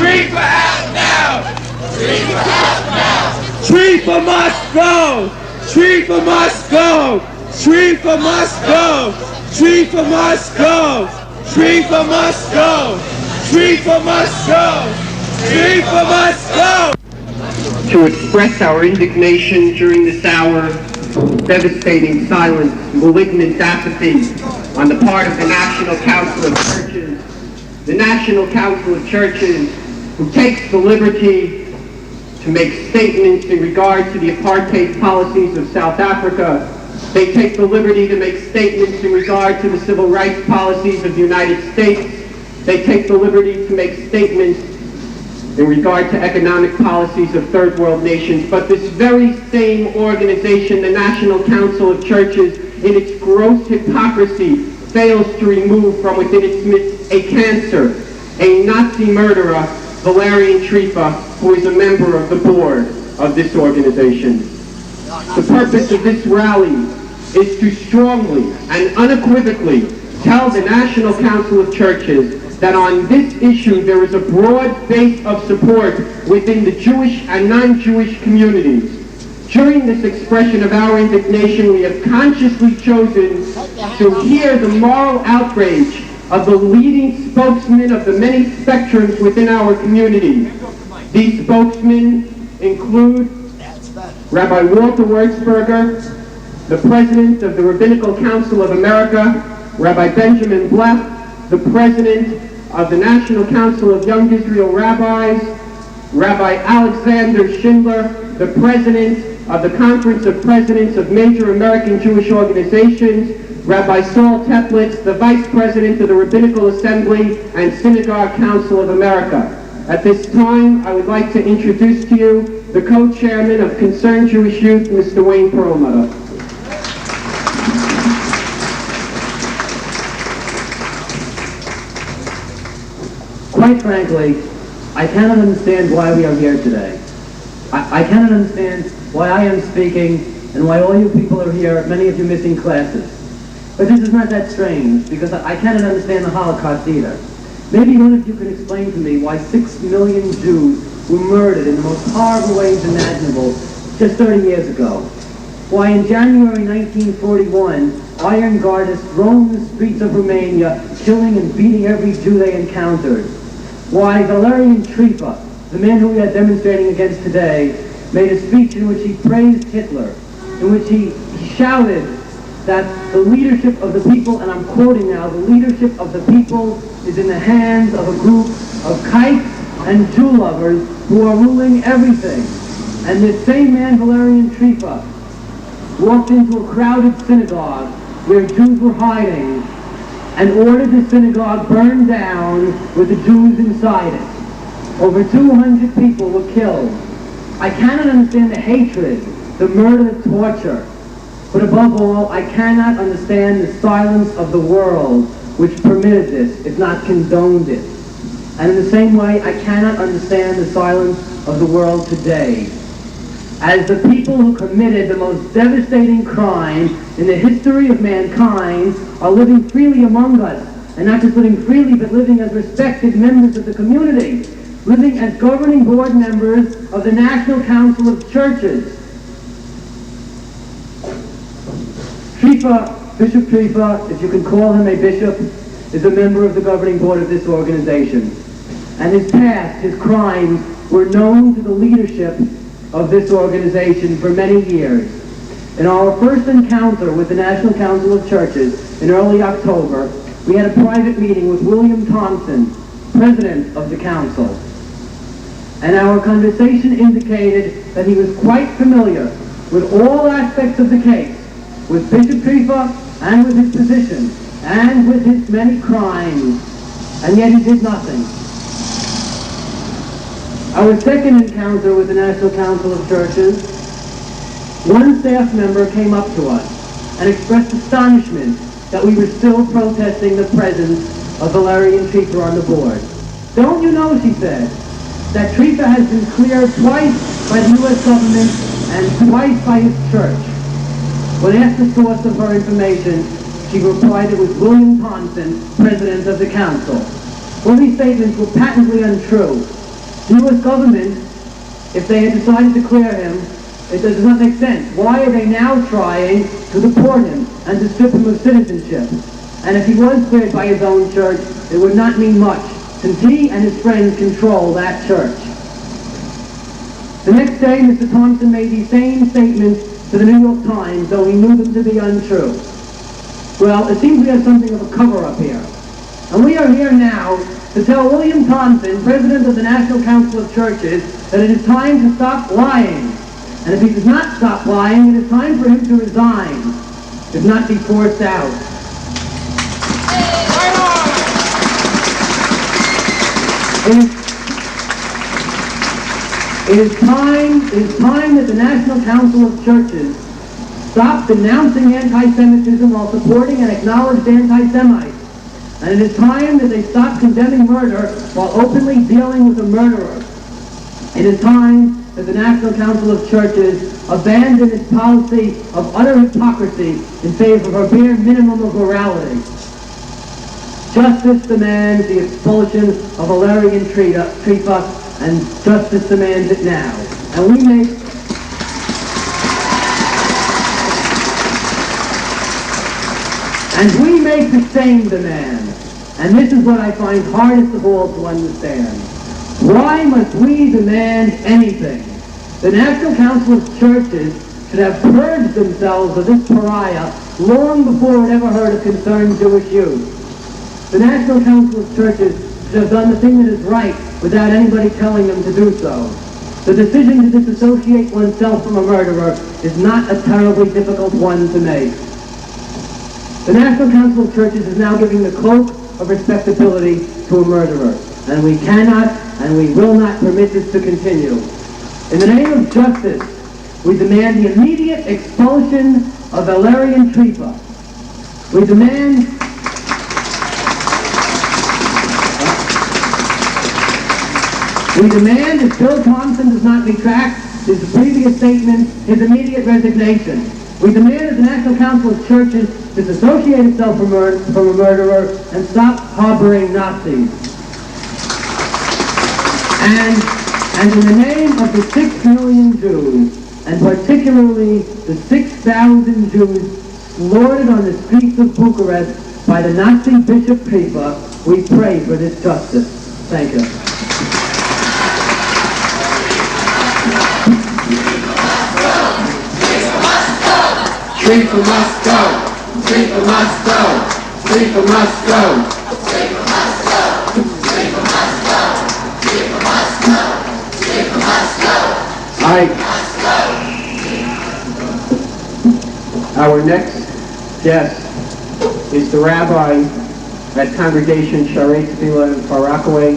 Trifa out now! Trifa out now! Trifa must go! Trifa must go! Trifa must go! Trifa must go! Trifa must go! Trifa must go! Trifa must go! To express our indignation during this hour of devastating silence, malignant apathy on the part of the National Council of Churches. The National Council of Churches, who takes the liberty to make statements in regard to the apartheid policies of South Africa. They take the liberty to make statements in regard to the civil rights policies of the United States. They take the liberty to make statements in regard to economic policies of third world nations. But this very same organization, the National Council of Churches, in its gross hypocrisy, fails to remove from within its midst a cancer, a Nazi murderer, Valerian Trifa, who is a member of the board of this organization. The purpose of this rally is to strongly and unequivocally tell the National Council of Churches that on this issue there is a broad base of support within the Jewish and non-Jewish communities. During this expression of our indignation, we have consciously chosen to hear the moral outrage of the leading spokesmen of the many spectrums within our community. These spokesmen include Rabbi Walter Wurzburger, the President of the Rabbinical Council of America, Rabbi Benjamin Blech, the President of the National Council of Young Israel Rabbis, Rabbi Alexander Schindler, the President of the Conference of Presidents of Major American Jewish Organizations, Rabbi Saul Teplitz, the Vice President of the Rabbinical Assembly and Synagogue Council of America. At this time, I would like to introduce to you the co-chairman of Concerned Jewish Youth, Mr. Wayne Perlmutter. Quite frankly, I cannot understand why we are here today. I cannot understand why I am speaking and why all you people are here, many of you missing classes. But this is not that strange, because I cannot understand the Holocaust either. Maybe one of you can explain to me why 6 million Jews were murdered in the most horrible ways imaginable just 30 years ago. Why in January 1941, Iron Guardists roamed the streets of Romania, killing and beating every Jew they encountered. Why Valerian Trifa, the man who we are demonstrating against today, made a speech in which he praised Hitler, in which he shouted that the leadership of the people, and I'm quoting now, the leadership of the people is in the hands of a group of kites and Jew lovers who are ruling everything. And this same man, Valerian Trifa, walked into a crowded synagogue where Jews were hiding and ordered the synagogue burned down with the Jews inside it. Over 200 people were killed. I cannot understand the hatred, the murder, the torture, but above all, I cannot understand the silence of the world which permitted this, if not condoned it. And in the same way, I cannot understand the silence of the world today, as the people who committed the most devastating crime in the history of mankind are living freely among us, and not just living freely, but living as respected members of the community, living as governing board members of the National Council of Churches. Trifa, Bishop Trifa, if you can call him a bishop, is a member of the governing board of this organization. And his past, his crimes, were known to the leadership of this organization for many years. In our first encounter with the National Council of Churches in early October, we had a private meeting with William Thompson, president of the council. And our conversation indicated that he was quite familiar with all aspects of the case, with Bishop Trifa and with his position, and with his many crimes, and yet he did nothing. Our second encounter with the National Council of Churches, one staff member came up to us and expressed astonishment that we were still protesting the presence of Valerian Trifa on the board. Don't you know, she said, that Trifa has been cleared twice by the U.S. government and twice by his church? When asked the source of her information, she replied it was William Thompson, president of the council. Well, these statements were patently untrue. U.S. government, if they had decided to clear him, it does not make sense. Why are they now trying to deport him and to strip him of citizenship? And if he was cleared by his own church, it would not mean much, since he and his friends control that church. The next day, Mr. Thompson made these same statements to the New York Times, though he knew them to be untrue. Well, it seems we have something of a cover-up here. And we are here now to tell William Thompson, President of the National Council of Churches, that it is time to stop lying. And if he does not stop lying, it is time for him to resign, if not be forced out. It is time that the National Council of Churches stop denouncing anti-Semitism while supporting an acknowledged anti-Semite. And it is time that they stop condemning murder while openly dealing with a murderer. It is time that the National Council of Churches abandon its policy of utter hypocrisy in favor of a bare minimum of morality. Justice demands the expulsion of Valerian Trifa, and justice demands it now. And we make the same demand. And this is what I find hardest of all to understand. Why must we demand anything? The National Council of Churches should have purged themselves of this pariah long before it ever heard of concerned Jewish youth. The National Council of Churches should have done the thing that is right without anybody telling them to do so. The decision to disassociate oneself from a murderer is not a terribly difficult one to make. The National Council of Churches is now giving the cloak of respectability to a murderer, and we cannot and we will not permit this to continue. In the name of justice, we demand the immediate expulsion of Valerian Trifa. We demand if Bill Thompson does not retract his previous statement, his immediate resignation. We demand that the National Council of Churches disassociate itself from a murderer and stop harboring Nazis. And in the name of the 6 million Jews, and particularly the 6,000 Jews slaughtered on the streets of Bucharest by the Nazi Bishop Trifa, we pray for this justice. Thank you. Trifa must go! Trifa must go! Trifa must go! Trifa must go! Trifa must go! Trifa must go! Trifa must go! Our next guest is the rabbi at Congregation Sharei Tefillah in Far Rockaway.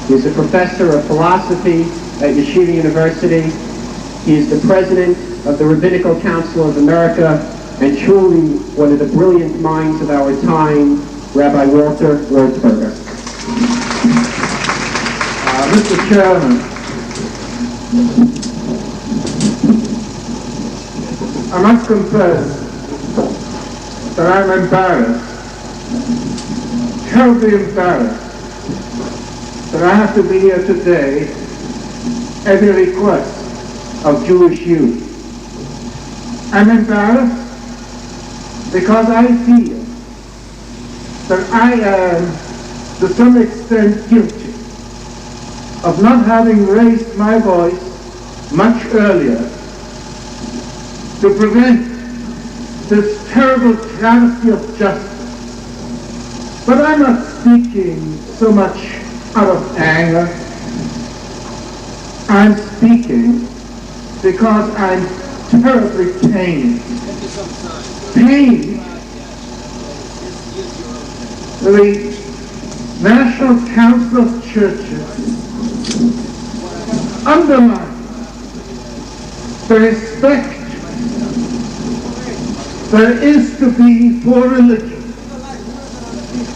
He is a professor of philosophy at Yeshiva University. He is the president of the Rabbinical Council of America, and truly one of the brilliant minds of our time, Rabbi Walter Wurzburger. Mr. Chairman, I must confess that I'm embarrassed, terribly embarrassed, that I have to be here today at the request of Jewish youth. I'm embarrassed because I feel that I am to some extent guilty of not having raised my voice much earlier to prevent this terrible travesty of justice. But I'm not speaking so much out of anger. I'm speaking because I'm terribly pained. Pained. The National Council of Churches undermines the respect there is to be for religion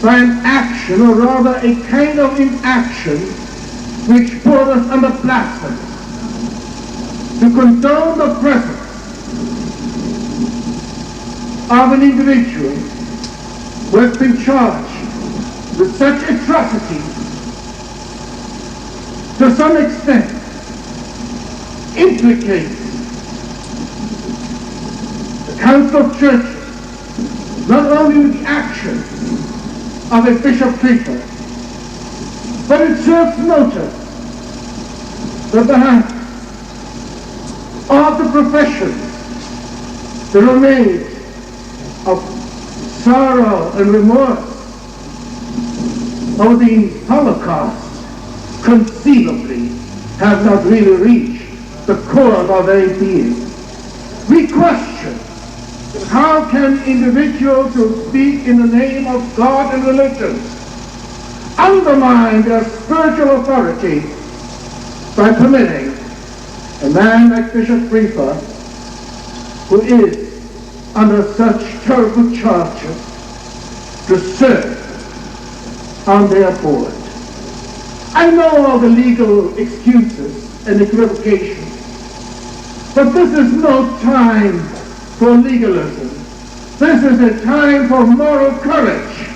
by an action, or rather a kind of inaction, which borders on the blasphemy, to condone the presence of an individual who has been charged with such atrocities to some extent, implicates the Council of Churches, not only with the action of a Bishop Trifa, but it serves notice that perhaps of the professions that are made of sorrow and remorse over the Holocaust conceivably have not really reached the core of our very being. We question how can individuals who speak in the name of God and religion undermine their spiritual authority by permitting a man like Bishop Trifa, who is under such terrible charges, to serve on their board. I know all the legal excuses and equivocations, but this is no time for legalism. This is a time for moral courage.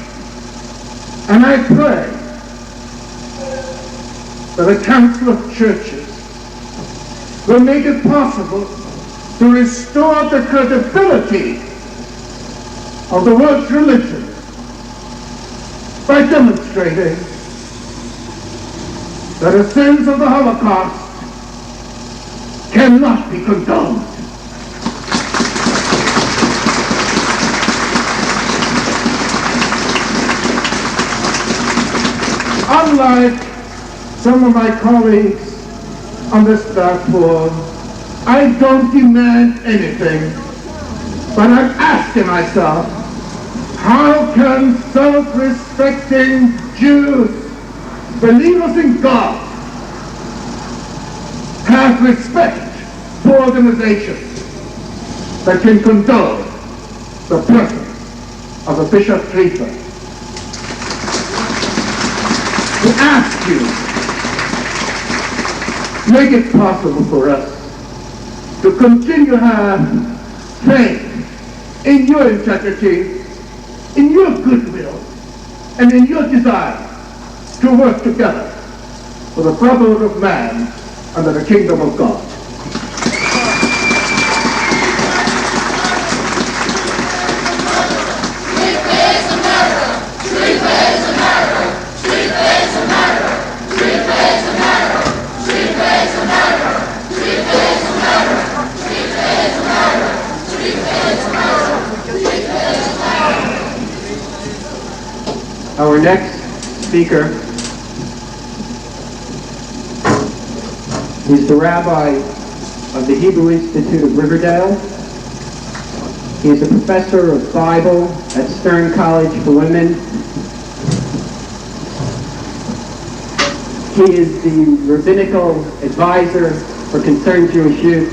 And I pray that the Council of Churches will make it possible to restore the credibility of the world's religion by demonstrating that the sins of the Holocaust cannot be condoned. Unlike some of my colleagues on this platform, I don't demand anything, but I'm asking myself, how can self-respecting Jews, believers in God, have respect for organizations that can condone the presence of a Bishop Trifa? To ask you, make it possible for us to continue to have faith in your integrity, in your goodwill, and in your desire to work together for the brotherhood of man under the kingdom of God. Our next speaker is the rabbi of the Hebrew Institute of Riverdale. He is a professor of Bible at Stern College for Women. He is the rabbinical advisor for Concerned Jewish Youth.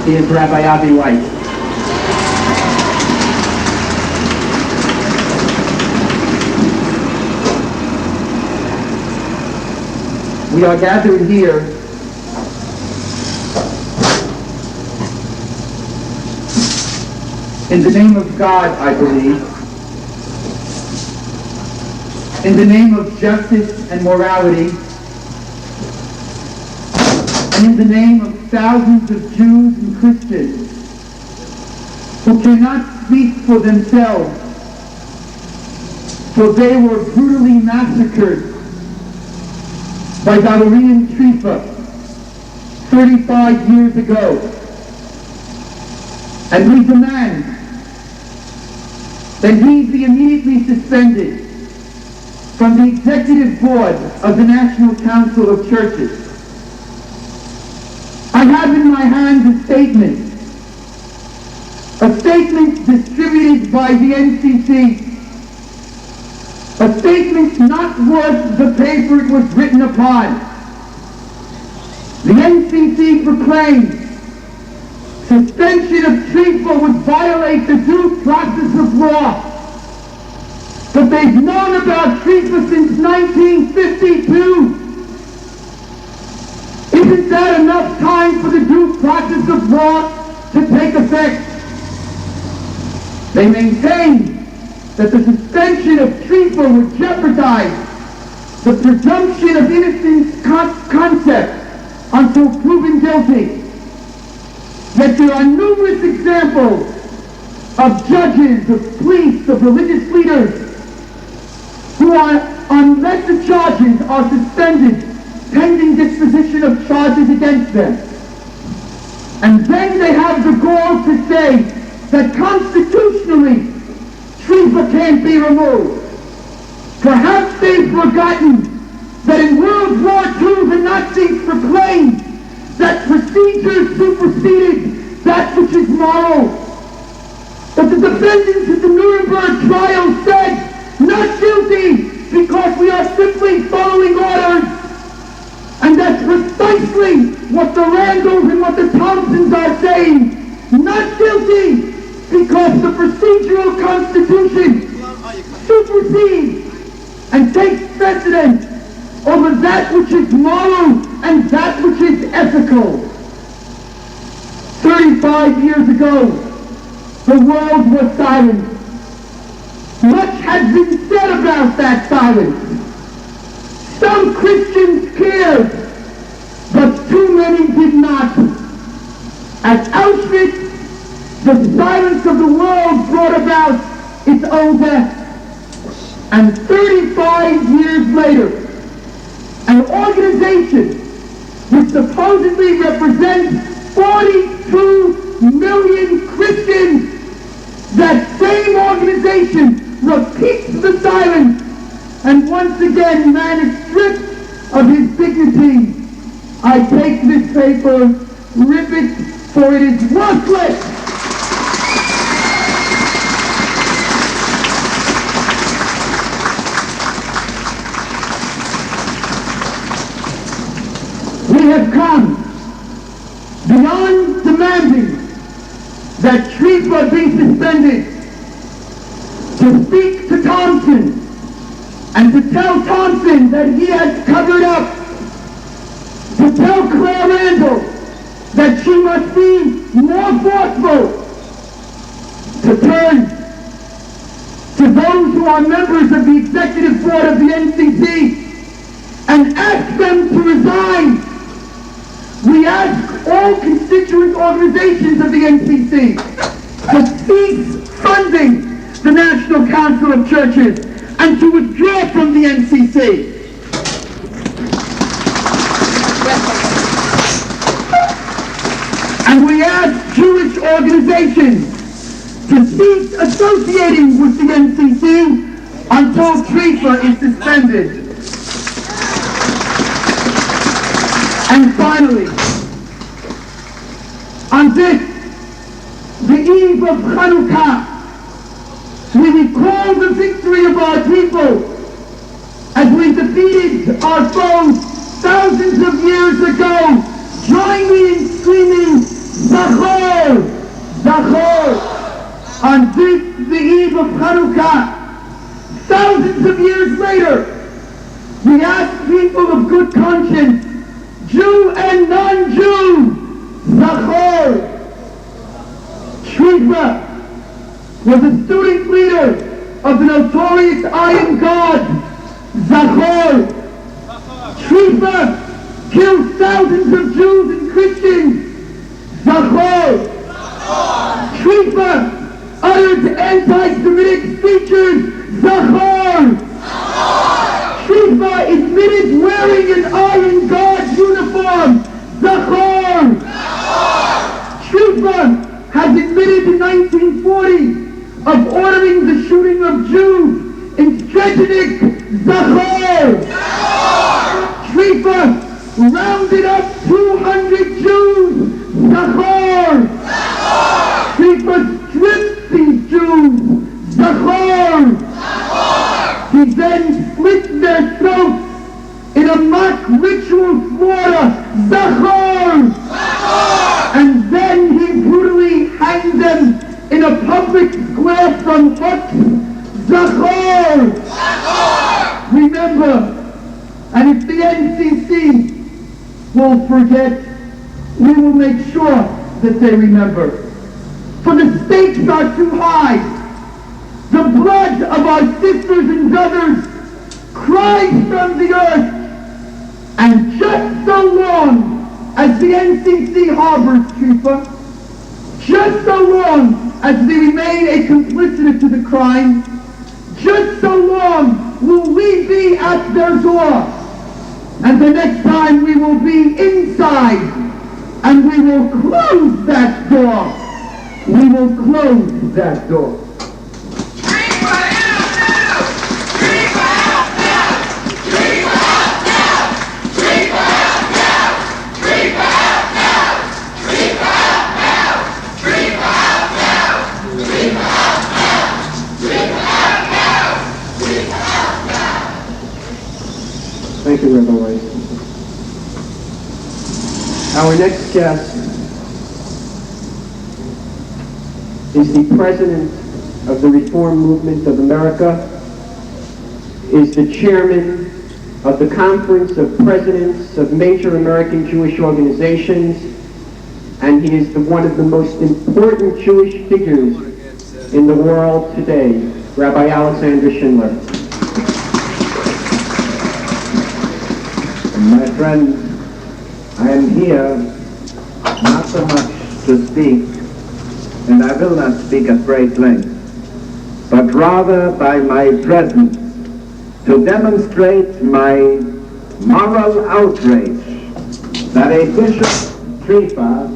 He is Rabbi Avi Weiss. We are gathered here in the name of God, I believe, in the name of justice and morality, and in the name of thousands of Jews and Christians who cannot speak for themselves, for they were brutally massacred by Babylonian Trifa 35 years ago. And we demand that he be immediately suspended from the executive board of the National Council of Churches. I have in my hands a statement distributed by the NCC, a statement not worth the paper it was written upon. The NCC proclaims suspension of Trifa would violate the due process of law. But they've known about Trifa since 1952. Isn't that enough time for the due process of law to take effect? They maintain that the suspension of Trifa would jeopardize the presumption of innocence concept until proven guilty. Yet there are numerous examples of judges, of police, of religious leaders who are, on lesser charges, are suspended pending disposition of charges against them. And then they have the gall to say that constitutionally Trifa can't be removed. Perhaps they've forgotten that in World War II the Nazis proclaimed that procedure superseded that which is moral. But the defendants at the Nuremberg trial said, not guilty because we are simply following orders. And that's precisely what the Randalls and what the Thompsons are saying. Not guilty because the procedural constitution supersedes and takes precedence over that which is moral and that which is ethical. 35 years ago, the world was silent. Much has been said about that silence. Some Christians cared, but too many did not. At Auschwitz, the silence of the world brought about its own death. And 35 years later, an organization which supposedly represents 42 million Christians, that same organization repeats the silence, and once again man is stripped of his dignity. I take this paper, rip it, for it is worthless. We have come beyond demanding that Trifa be suspended to speak to Thompson and to tell Thompson that he has covered up, to tell Claire Randall that she must be more forceful, to turn to those who are members of the executive board of the NCC and ask them to resign. We ask all constituent organizations of the NCC to cease funding the National Council of Churches and to withdraw from the NCC. And we ask Jewish organizations to cease associating with the NCC until Trifa is suspended. And finally, on this, the eve of Hanukkah, we recall the victory of our people as we defeated our foes thousands of years ago. Join me in screaming, Zachor! Zachor! On this, the eve of Hanukkah, thousands of years later, we ask people of good conscience, Jew and non-Jew, Zachor! Trifa was a student leader of the notorious Iron God, Zachor. Trifa killed thousands of Jews and Christians, Zachor. Trifa uttered anti-Semitic speeches, Zachor. Trifa admitted wearing an Iron God uniform, Zachor. Trifa has admitted in 1940 of ordering the shooting of Jews in Stretchnik, Zachor. Trifa rounded up 200 Jews, Zachor. Trifa stripped these Jews, Zachor. He then slit their throats in a mock ritual slaughter, Zachor. And then he brutally hanged them in a public square from hooks, Zachor. Remember, and if the NCC will forget, we will make sure that they remember. For the stakes are too high. The blood of our sisters and brothers cries from the earth. And just so long as the NCC harbors Trifa, just so long as they remain a complicit to the crime, just so long will we be at their door. And the next time we will be inside, and we will close that door. We will close that door. Thank you, Rabbi Weiss. Our next guest is the President of the Reform Movement of America, is the Chairman of the Conference of Presidents of Major American Jewish Organizations, and he is one of the most important Jewish figures in the world today, Rabbi Alexander Schindler. My friends, I am here not so much to speak, and I will not speak at great length, but rather by my presence to demonstrate my moral outrage that a Bishop Trifa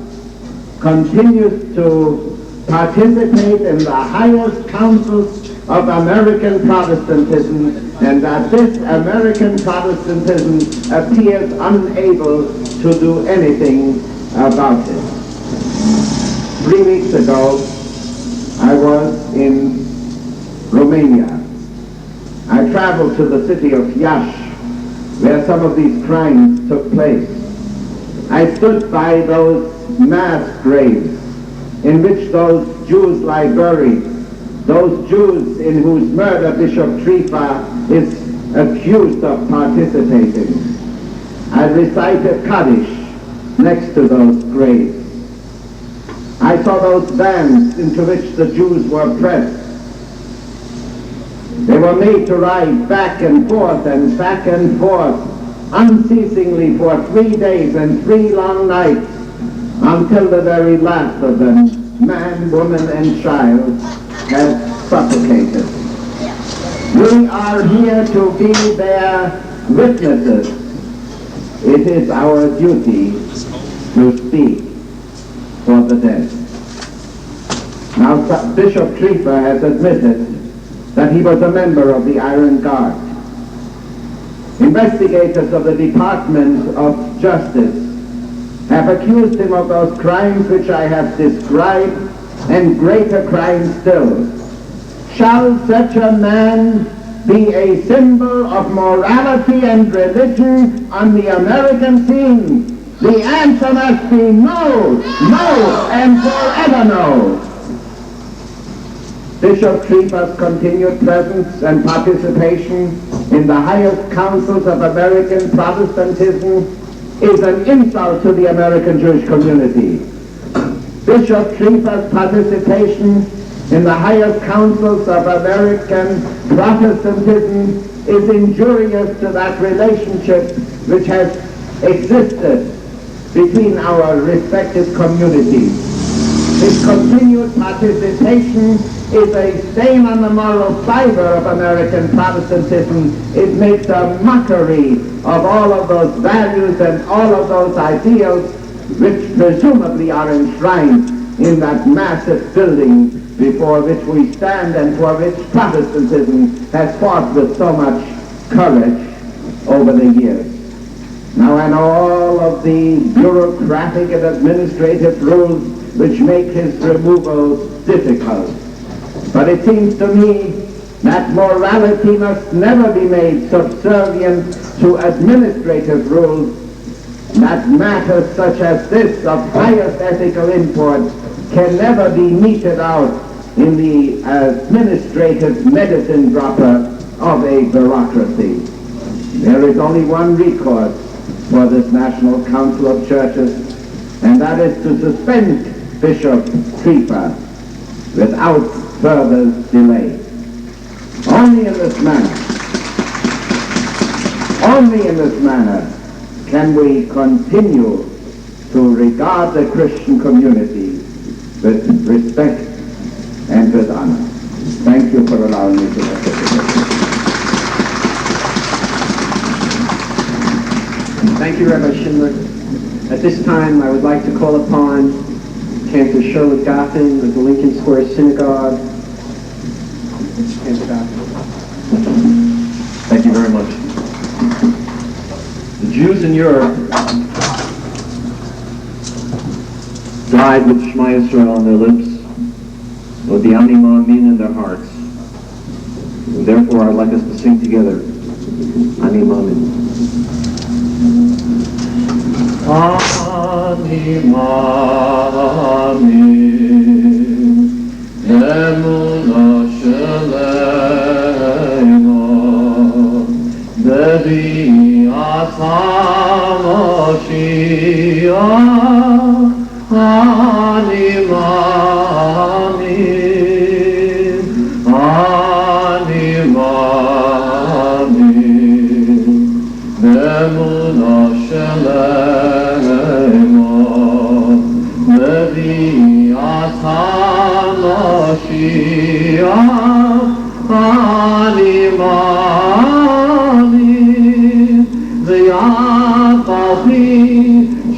continues to participate in the highest councils of American Protestantism, and that this American Protestantism appears unable to do anything about it. 3 weeks ago, I was in Romania. I traveled to the city of Iași, where some of these crimes took place. I stood by those mass graves in which those Jews lie buried, those Jews in whose murder Bishop Trifa is accused of participating. I recited Kaddish next to those graves. I saw those vans into which the Jews were pressed. They were made to ride back and forth unceasingly for 3 days and 3 long nights until the very last of them, man, woman, and child, had suffocated. We are here to be their witnesses. It is our duty to speak for the dead. Now, Bishop Trifa has admitted that he was a member of the Iron Guard. Investigators of the Department of Justice have accused him of those crimes which I have described, and greater crimes still. Shall such a man be a symbol of morality and religion on the American scene? The answer must be no, no, and forever no. Bishop Trifa's continued presence and participation in the highest councils of American Protestantism is an insult to the American Jewish community. Bishop Trifa's participation in the highest councils of American Protestantism is injurious to that relationship which has existed between our respective communities. His continued participation is a stain on the moral fiber of American Protestantism. It makes a mockery of all of those values and all of those ideals which presumably are enshrined in that massive building before which we stand and for which Protestantism has fought with so much courage over the years. Now, and all of the bureaucratic and administrative rules which make his removal difficult. But it seems to me that morality must never be made subservient to administrative rules, that matters such as this of highest ethical import can never be meted out in the administrative medicine dropper of a bureaucracy. There is only one recourse for this National Council of Churches, and that is to suspend Bishop Trifa without further delay. Only in this manner Only in this manner can we continue to regard the Christian community with respect and with honor. Thank you for allowing me to participate. Thank you, Rabbi Schindler. At this time, I would like to call upon Cantor Sherwood Goffin of the Lincoln Square Synagogue. Cantor Goffin. Thank you very much. The Jews in Europe died with Shema Yisrael on their lips, with the Maamin in their hearts. And therefore, I'd like us to sing together, Maamin. Maamin, Emuna Shalema, Bebi'at HaMashiach, Ani Maamin, Ani Maamin, Emuna Shalema, Bebi'at HaMashiach, Ani Maamin, V'yaf al-pi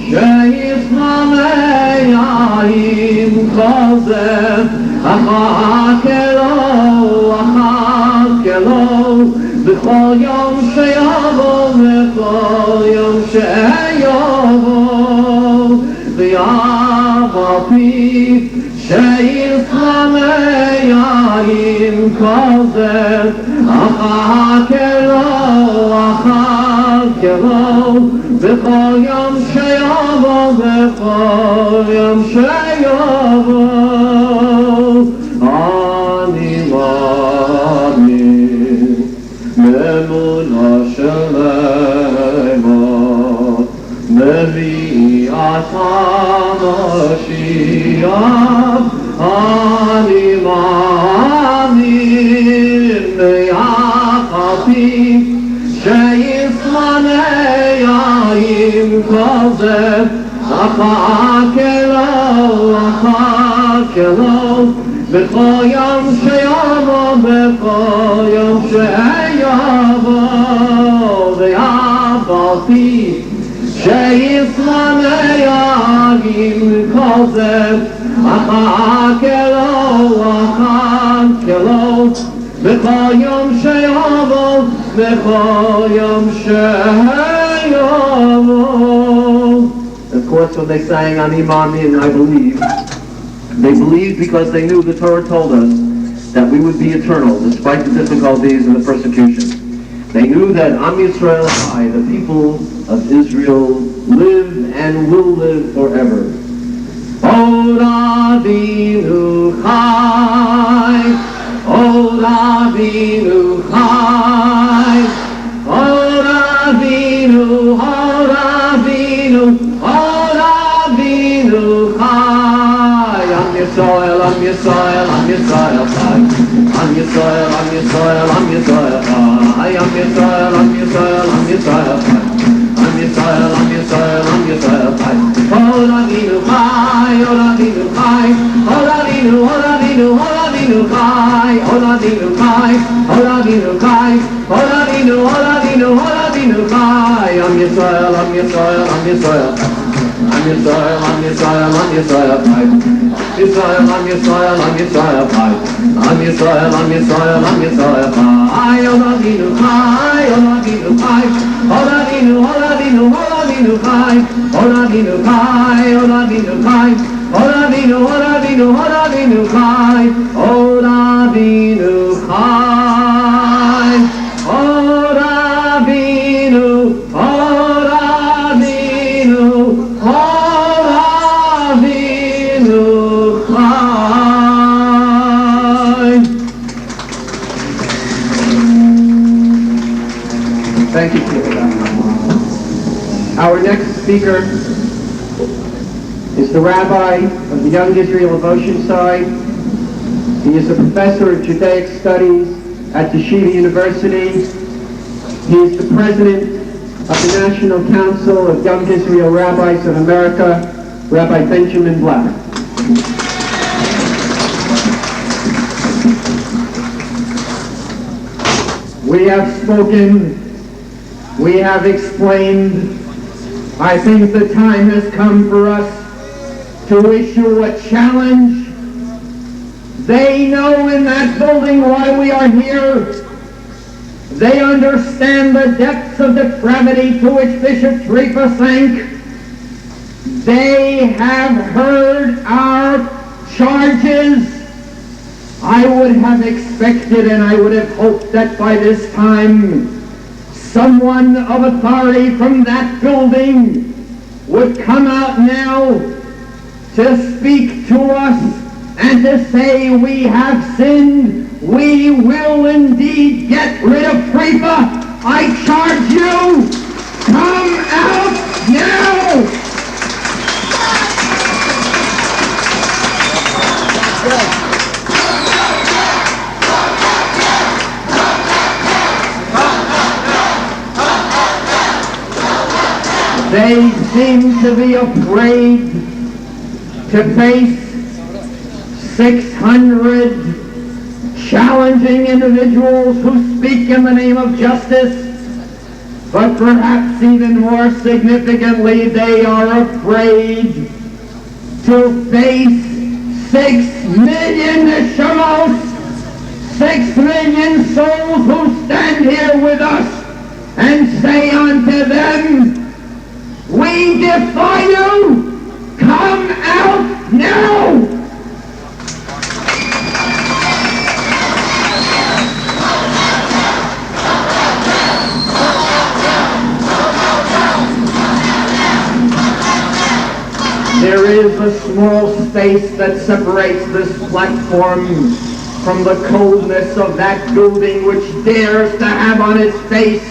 she'yislameyahim kozeh, achakelo, b'chol yom she'yavo, b'chol yom she'yavo, v'yaf al-pi she'yislameyahim kozeh, achakelo, b'chol yom she'yavo, b'chol yom she'yavo, ani maamin, b'emuna shelema, bebi'at HaMashiach, ani maamin, v'yaf al-pi she'yislameyahim kozeh, achakelo, b'chol yom she'yavo, b'chol yom she'yavo, v'yaf al-pi she'yislameyahim kozeh, achakelo, b'chol yom she'yavo, b'chol yom she'yavo. Of course, when they sang Ani Maamin, I believe, they believed because they knew the Torah told us that we would be eternal despite the difficulties and the persecution. They knew that Am Yisrael Chai, the people of Israel, live and will live forever. Od Avinu Chai, Od Avinu Chai, Od Avinu, Od Avinu, Od Avinu Chai. Am Yisrael, Am Yisrael, Am Yisrael Chai. Am Yisrael, Am Yisrael, Am Yisrael Chai. Am Yisrael, Am Yisrael, Am Yisrael Chai. Am Yisrael, Am Yisrael, Am Yisrael Chai. Od Avinu Chai, Od Avinu Chai, Od Avinu, Od Avinu, Od Avinu Chai, Od Avinu Chai, Od Avinu Chai, Od Avinu, Od Avinu, Od Avinu Chai. Am Yisrael, Am Yisrael, Am Yisrael Chai. Am Yisrael, Am Yisrael, Am Yisrael Chai. Yisrael, Am Yisrael, Am Yisrael Chai. Am Yisrael, Am Yisrael, Am Yisrael Chai. Od Avinu Chai, Od Avinu Chai, Od Avinu, Od Avinu, Od Avinu Chai. Od Avinu Chai, Od Avinu Chai, Od Avinu, Od Avinu, Od Avinu Chai. Od Avinu Chai, Od Avinu, Od Avinu, Od Avinu Chai. Thank you, Trifa. Our next speaker is the rabbi of the Young Israel of Oceanside. He is a professor of Judaic studies at Yeshiva University. He is the president of the National Council of Young Israel Rabbis of America, Rabbi Benjamin Blech. We have spoken, we have explained. I think the time has come for us to issue a challenge. They know in that building why we are here. They understand the depths of depravity to which Bishop Trifa sank. They have heard our charges. I would have expected and I would have hoped that by this time someone of authority from that building would come out now to speak to us and to say, we have sinned, we will indeed get rid of Trifa. I charge you, come out now! They seem to be afraid to face 600 challenging individuals who speak in the name of justice, but perhaps even more significantly, they are afraid to face 6 million neshamos, 6 million souls who stand here with us and say unto them, we defy you! Come out now! There is a small space that separates this platform from the coldness of that building which dares to have on its face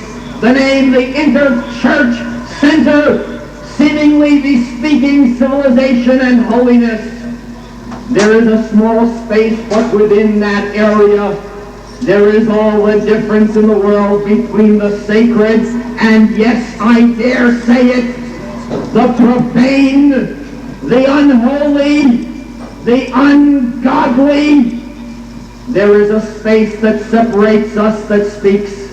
the name the Inter-Church Center, seemingly bespeaking civilization and holiness. There is a small space, but within that area there is all the difference in the world between the sacred and, yes, I dare say it, the profane, the unholy, the ungodly. There is a space that separates us, that speaks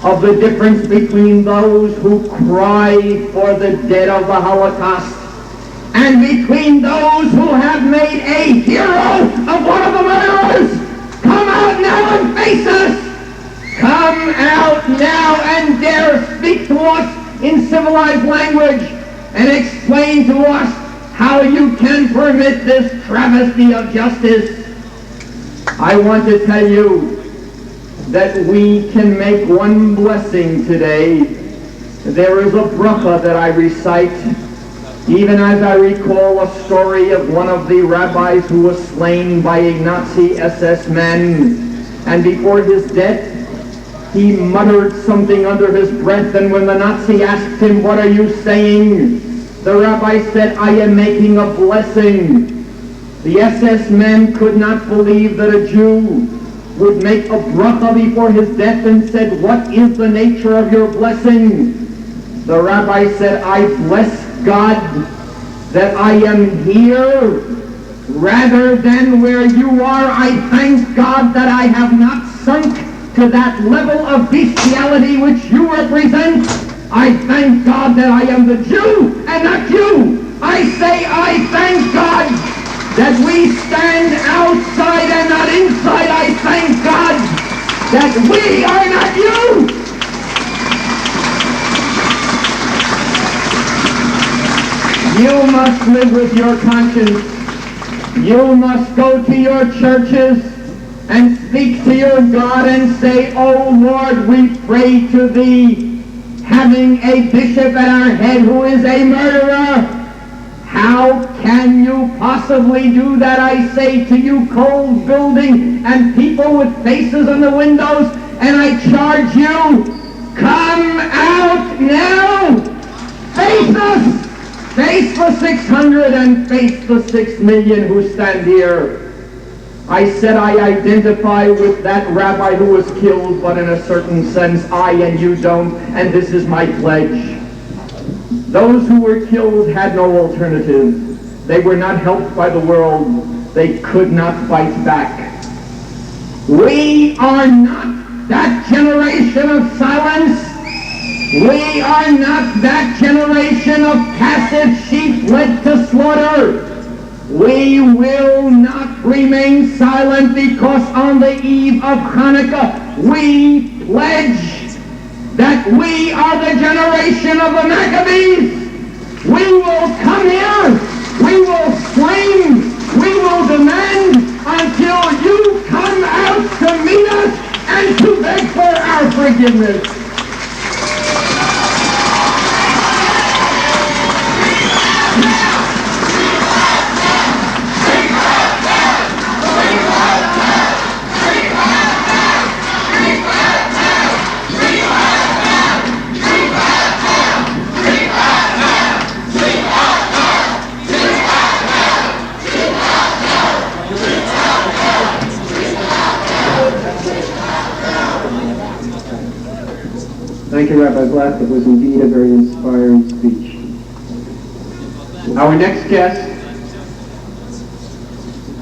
of the difference between those who cry for the dead of the Holocaust and between those who have made a hero of one of the murderers. Come out now and face us! Come out now and dare speak to us in civilized language and explain to us how you can permit this travesty of justice. I want to tell you that we can make one blessing today. There is a bracha that I recite, even as I recall a story of one of the rabbis who was slain by a Nazi SS man, and before his death he muttered something under his breath, and when the Nazi asked him, what are you saying? The rabbi said, I am making a blessing. The SS man could not believe that a Jew would make a bracha before his death and said, what is the nature of your blessing? The rabbi said, I bless God that I am here rather than where you are. I thank God that I have not sunk to that level of bestiality which you represent. I thank God that I am the Jew and not you. I say I thank God that we stand outside and not inside. I thank God that we are not you. You must live with your conscience. You must go to your churches and speak to your God and say, oh Lord, we pray to thee, having a bishop at our head who is a murderer. How can you possibly do that, I say to you, cold building and people with faces in the windows, and I charge you, come out now, face us, face the 600 and face the 6 million who stand here. I said I identify with that rabbi who was killed, but in a certain sense I and you don't, and this is my pledge. Those who were killed had no alternative. They were not helped by the world. They could not fight back. We are not that generation of silence. We are not that generation of passive sheep led to slaughter. We will not remain silent because on the eve of Hanukkah we pledge that we are the generation of the Maccabees. We will come here, we will scream, we will demand until you come out to meet us and to beg for our forgiveness. Thank you, Rabbi Blech. It was indeed a very inspiring speech. Our next guest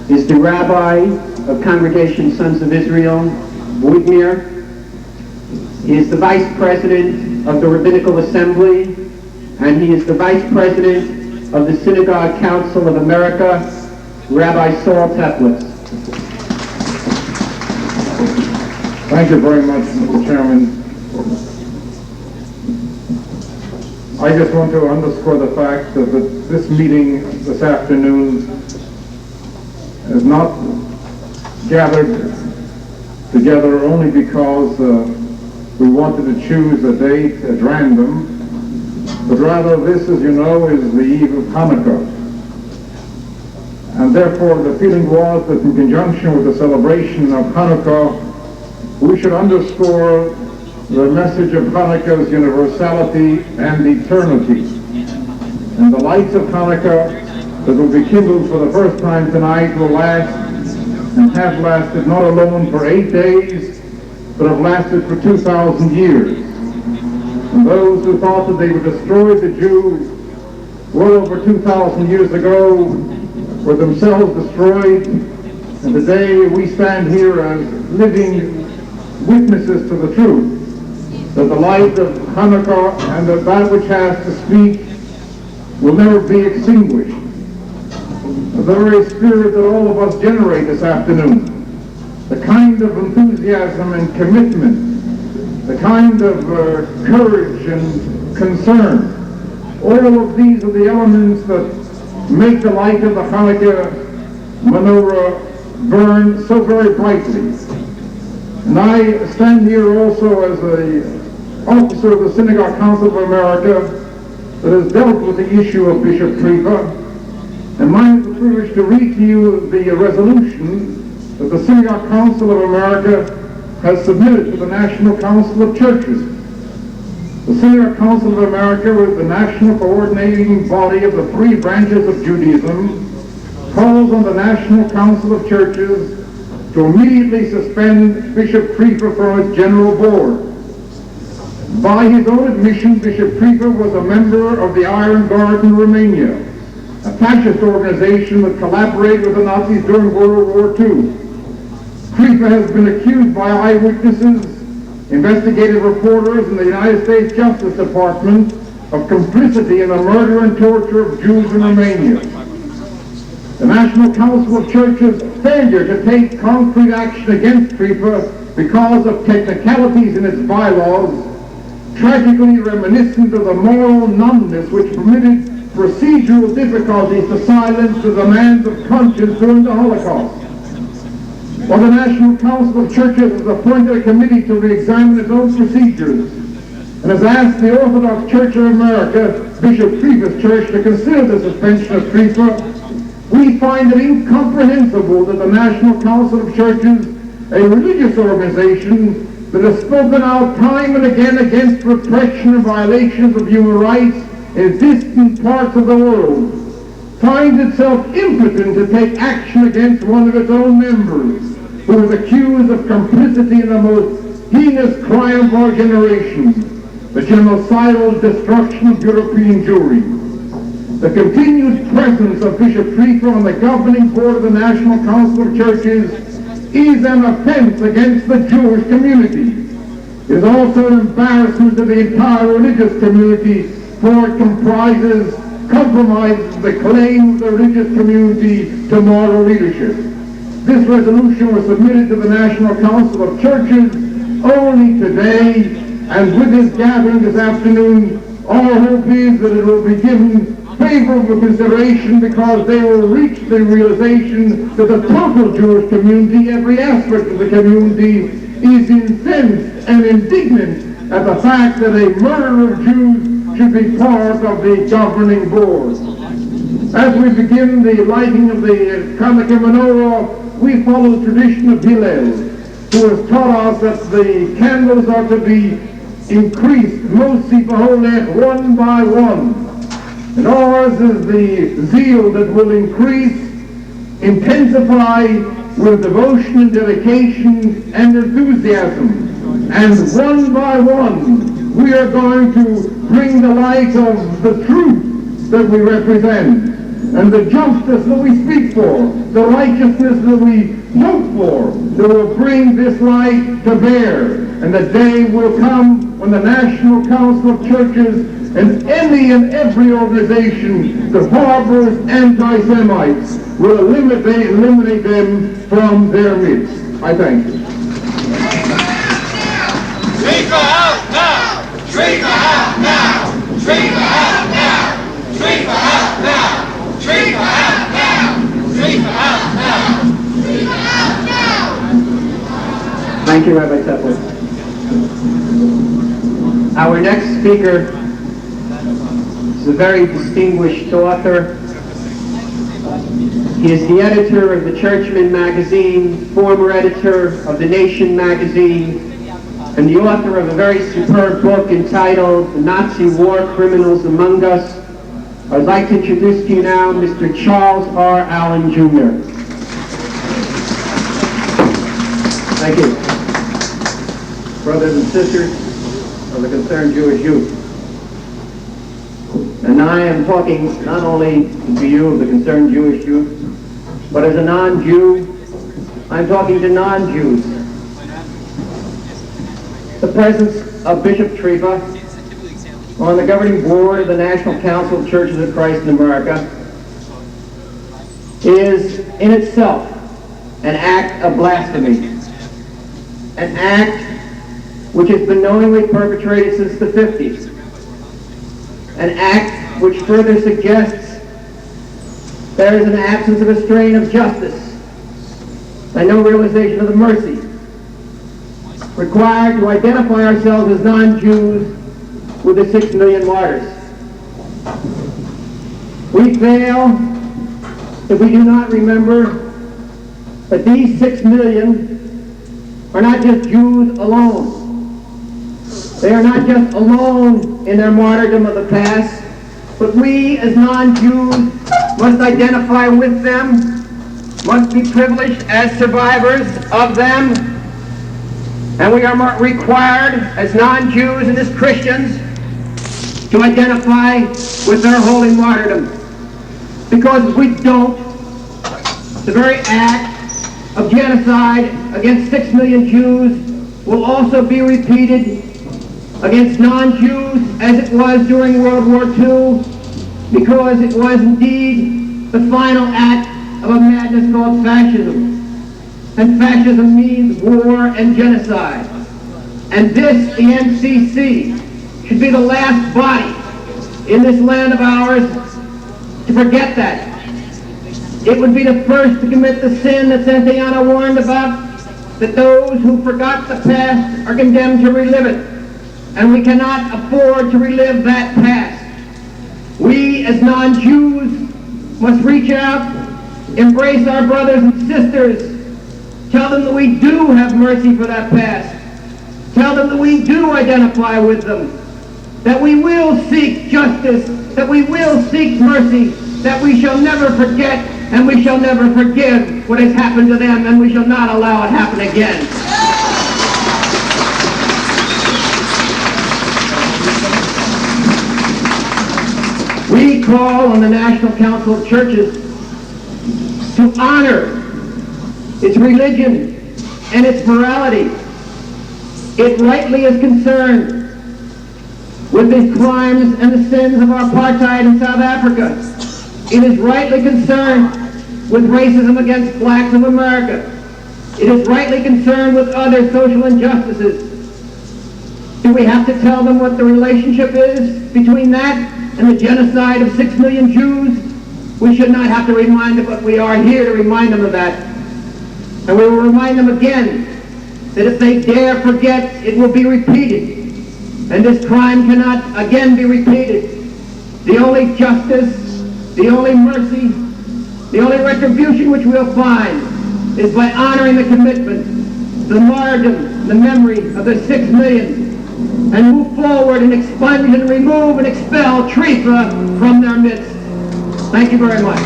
is the Rabbi of Congregation Sons of Israel, Woodmere. He is the Vice President of the Rabbinical Assembly, and he is the Vice President of the Synagogue Council of America, Rabbi Saul Teplitz. Thank you very much, Mr. Chairman. I just want to underscore the fact that this meeting this afternoon is not gathered together only because we wanted to choose a date at random, but rather this, as you know, is the eve of Hanukkah. And therefore the feeling was that in conjunction with the celebration of Hanukkah, we should underscore the message of Hanukkah's universality and eternity. And the lights of Hanukkah that will be kindled for the first time tonight will last and have lasted not alone for 8 days, but have lasted for 2,000 years. And those who thought that they would destroy the Jew well over 2,000 years ago were themselves destroyed. And today we stand here as living witnesses to the truth that the light of Hanukkah and of that which has to speak will never be extinguished. The very spirit that all of us generate this afternoon, the kind of enthusiasm and commitment, the kind of courage and concern, all of these are the elements that make the light of the Hanukkah menorah burn so very brightly. And I stand here also as an officer of the Synagogue Council of America that has dealt with the issue of Bishop Trifa, and mine is the privilege to read to you the resolution that the Synagogue Council of America has submitted to the National Council of Churches. The Synagogue Council of America is the national coordinating body of the three branches of Judaism, calls on the National Council of Churches to immediately suspend Bishop Trifa from its general board. By his own admission, Bishop Trifa was a member of the Iron Guard in Romania, a fascist organization that collaborated with the Nazis during World War II. Trifa has been accused by eyewitnesses, investigative reporters, and the United States Justice Department of complicity in the murder and torture of Jews in Romania. The National Council of Churches' failure to take concrete action against Trifa because of technicalities in its bylaws, tragically reminiscent of the moral numbness which permitted procedural difficulties to silence the demands of conscience during the Holocaust. While the National Council of Churches has appointed a committee to re-examine its own procedures and has asked the Orthodox Church of America, Bishop Trifa's church, to consider the suspension of Trifa, we find it incomprehensible that the National Council of Churches, a religious organization that has spoken out time and again against repression and violations of human rights in distant parts of the world, finds itself impotent to take action against one of its own members, who is accused of complicity in the most heinous crime of our generation, the genocidal destruction of European Jewry. The continued presence of Bishop Trifa on the governing board of the National Council of Churches is an offense against the Jewish community. It is also an embarrassment to the entire religious community, for it compromises the claim of the religious community to moral leadership. This resolution was submitted to the National Council of Churches only today, and with this gathering this afternoon, our hope is that it will be given favorable consideration, because they will reach the realization that the total Jewish community, every aspect of the community, is incensed and indignant at the fact that a murder of Jews should be part of the governing board. As we begin the lighting of the Hanukkah menorah, we follow the tradition of Hillel, who has taught us that the candles are to be increased, mosi b'holech, one by one. And ours is the zeal that will increase, intensify with devotion and dedication and enthusiasm. And one by one, we are going to bring the light of the truth that we represent, and the justice that we speak for, the righteousness that we hope for, that will bring this light to bear. And the day will come when the National Council of Churches and any and every organization, the barbarous anti-Semites, will eliminate them from their midst. I thank you. Trifa out now! Trifa out now! Trifa out now! Trifa out now! Trifa out now! Trifa out now! Trifa out now! Thank you, Rabbi Teplitz. Our next speaker is a very distinguished author. He is the editor of the Churchman magazine, former editor of the Nation magazine, and the author of a very superb book entitled The Nazi War Criminals Among Us. I'd like to introduce to you now Mr. Charles R. Allen, Jr. Thank you. Brothers and sisters of the concerned Jewish youth. And I am talking not only to you of the concerned Jewish youth, but as a non-Jew, I'm talking to non-Jews. The presence of Bishop Trifa on the governing board of the National Council of Churches of Christ in America is in itself an act of blasphemy, an act which has been knowingly perpetrated since the 50s, an act which further suggests there is an absence of a strain of justice and no realization of the mercy required to identify ourselves as non-Jews with the 6 million martyrs. We fail if we do not remember that these 6 million are not just Jews alone. They are not just alone in their martyrdom of the past, but we as non-Jews must identify with them, must be privileged as survivors of them, and we are required as non-Jews and as Christians to identify with their holy martyrdom. Because if we don't, the very act of genocide against 6 million Jews will also be repeated against non-Jews as it was during World War II, because it was indeed the final act of a madness called fascism. And fascism means war and genocide. And this, the NCC, should be the last body in this land of ours to forget that. It would be the first to commit the sin that Santayana warned about, that those who forgot the past are condemned to relive it. And we cannot afford to relive that past. We as non-Jews must reach out, embrace our brothers and sisters, tell them that we do have mercy for that past, tell them that we do identify with them, that we will seek justice, that we will seek mercy, that we shall never forget and we shall never forgive what has happened to them, and we shall not allow it happen again. We call on the National Council of Churches to honor its religion and its morality. It rightly is concerned with the crimes and the sins of apartheid in South Africa. It is rightly concerned with racism against blacks of America. It is rightly concerned with other social injustices. Do we have to tell them what the relationship is between that and the genocide of 6 million Jews? We should not have to remind them, but we are here to remind them of that. And we will remind them again that if they dare forget, it will be repeated. And this crime cannot again be repeated. The only justice, the only mercy, the only retribution which we'll find is by honoring the commitment, the martyrdom, the memory of the 6 million, and move forward and expunge and remove and expel Trifa from their midst. Thank you very much.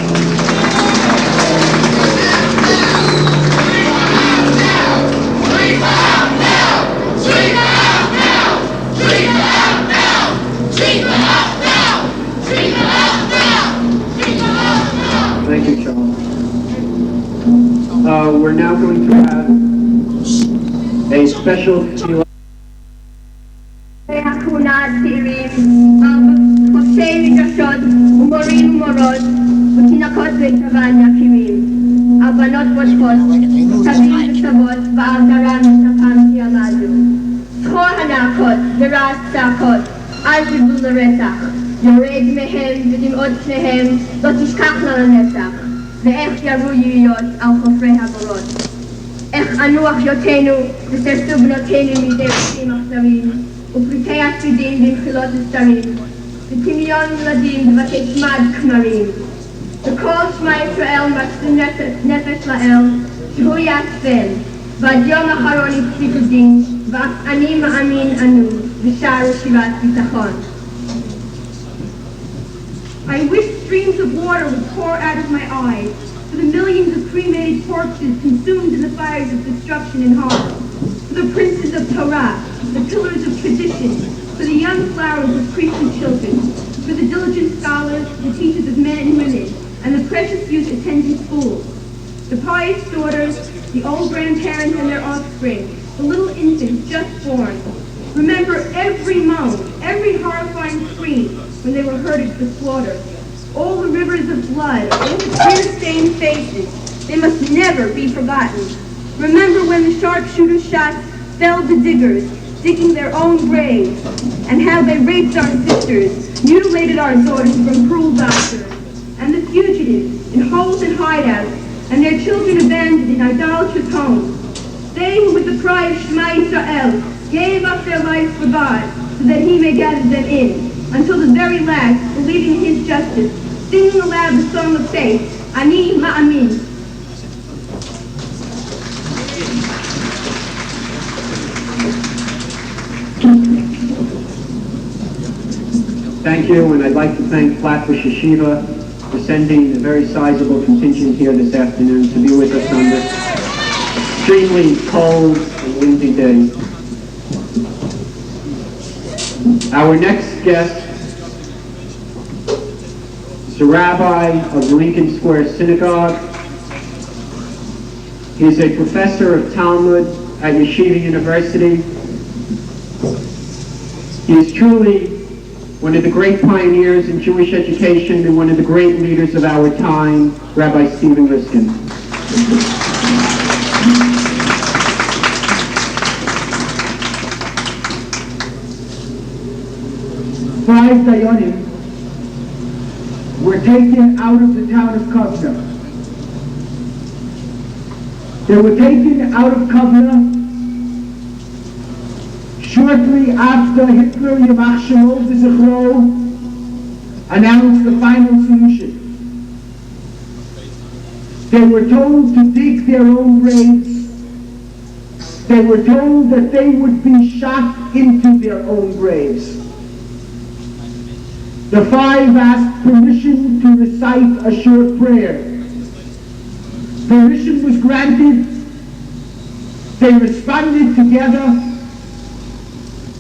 Thank you, Sean. We're now going to have a special יורד מהם ודמעות פניהם לא תשכחנה לנצח, ואיך ירו יריות על חופרי הבורות. איך ענו אחיותינו וסרסו בנותינו מידי בתים אכזרים, ופריטי השרידים במחילות הסתרים, וטמיון ילדים בבתי צמד כמרים. וכל שמע ישראל מצאו נפש לאל, שהוא יעצבן, ועד יום אחרון הפסיק הדין, ואף אני מאמין אנו, ושרו שירת ביטחון. I wish streams of water would pour out of my eyes for the millions of cremated corpses consumed in the fires of destruction and harm, for the princes of Torah, the pillars of tradition, for the young flowers of Christian children, for the diligent scholars, the teachers of men and women, and the precious youth attending schools, the pious daughters, the old grandparents and their offspring, the little infants just born. Remember every moan, every horrifying scream, when they were herded for slaughter. All the rivers of blood, all the tear-stained faces, they must never be forgotten. Remember when the sharpshooter shots felled the diggers, digging their own graves, and how they raped our sisters, mutilated our daughters from cruel doctors, and the fugitives in holes and hideouts, and their children abandoned in idolatrous homes. They who with the cry of Shema Yisrael gave up their lives for God, so that he may gather them in, until the very last, believing in his justice, singing aloud the song of faith, Ani Maamin. Thank you, and I'd like to thank Flatbush Yeshiva for sending a very sizable contingent here this afternoon to be with us on this extremely cold and windy day. Our next guest is a rabbi of Lincoln Square Synagogue. He is a professor of Talmud at Yeshiva University. He is truly one of the great pioneers in Jewish education and one of the great leaders of our time, Rabbi Stephen Riskin. Five Dayanim were taken out of the town of Kovna. They were taken out of Kovna shortly after Hitler, Yamach Shemol V'Zichro, announced the final solution. They were told to dig their own graves. They were told that they would be shot into their own graves. The five asked permission to recite a short prayer. Permission was granted. They responded together.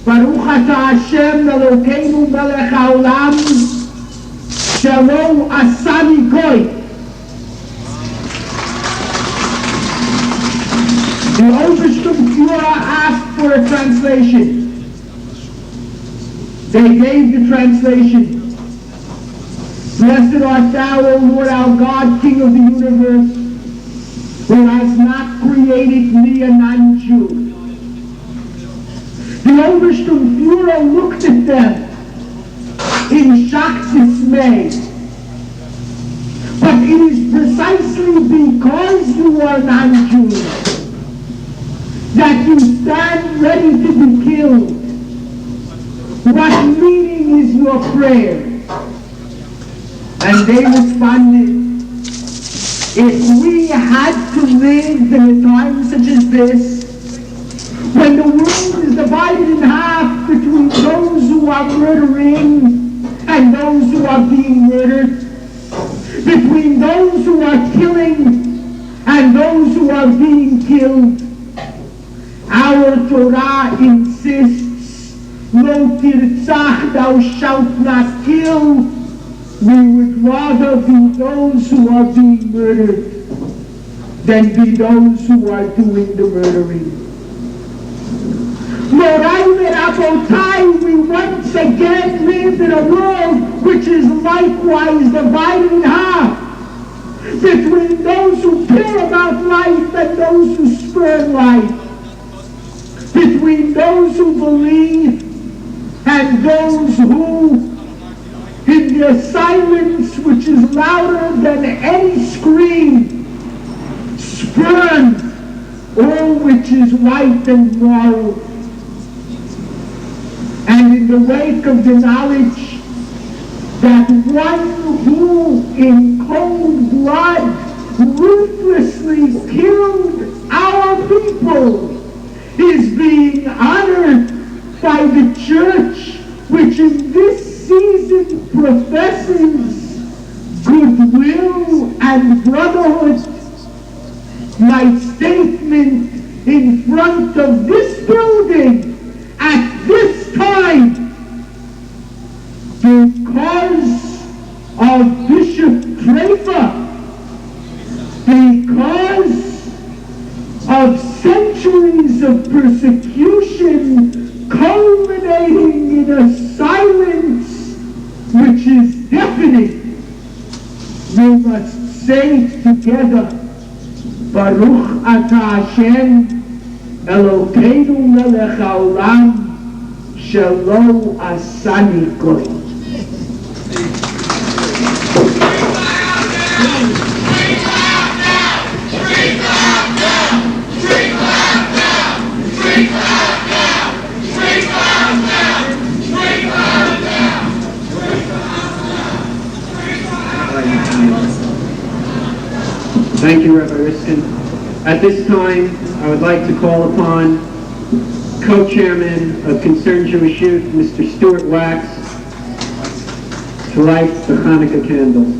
Baruch atah Hashem Elokeinu melech haolam shelo asani goy. The Obersturmführer asked for a translation. They gave the translation. Blessed art thou, O Lord our God, King of the universe, who has not created me a non-Jew. The Obersturmführer looked at them in shocked dismay. But it is precisely because you are non-Jews that you stand ready to be killed. What meaning is your prayer? And they responded, if we had to live in a time such as this, when the world is divided in half between those who are murdering and those who are being murdered, between those who are killing and those who are being killed, our Torah insists, lo tirtzach, thou shalt not kill. We would rather be those who are being murdered than be those who are doing the murdering. Morai v'Rabotai, we once again live in a world which is likewise divided in half between those who care about life and those who spurn life, between those who believe and those who, in their silence, which is louder than any scream, spurn all which is right and moral. And in the wake of the knowledge that one who in cold blood ruthlessly killed our people is being honored by the church, which in this season professes goodwill and brotherhood, my statement in front of this building at this time, because of Bishop Trifa, because of centuries of persecution culminating in a silence which is deafening, we must say together, Baruch atah Hashem Elokeinu melech haolam shelo asani goy. Thank you, Rabbi Riskin. At this time, I would like to call upon co-chairman of Concerned Jewish Youth, Mr. Stuart Wax, to light the Hanukkah candle.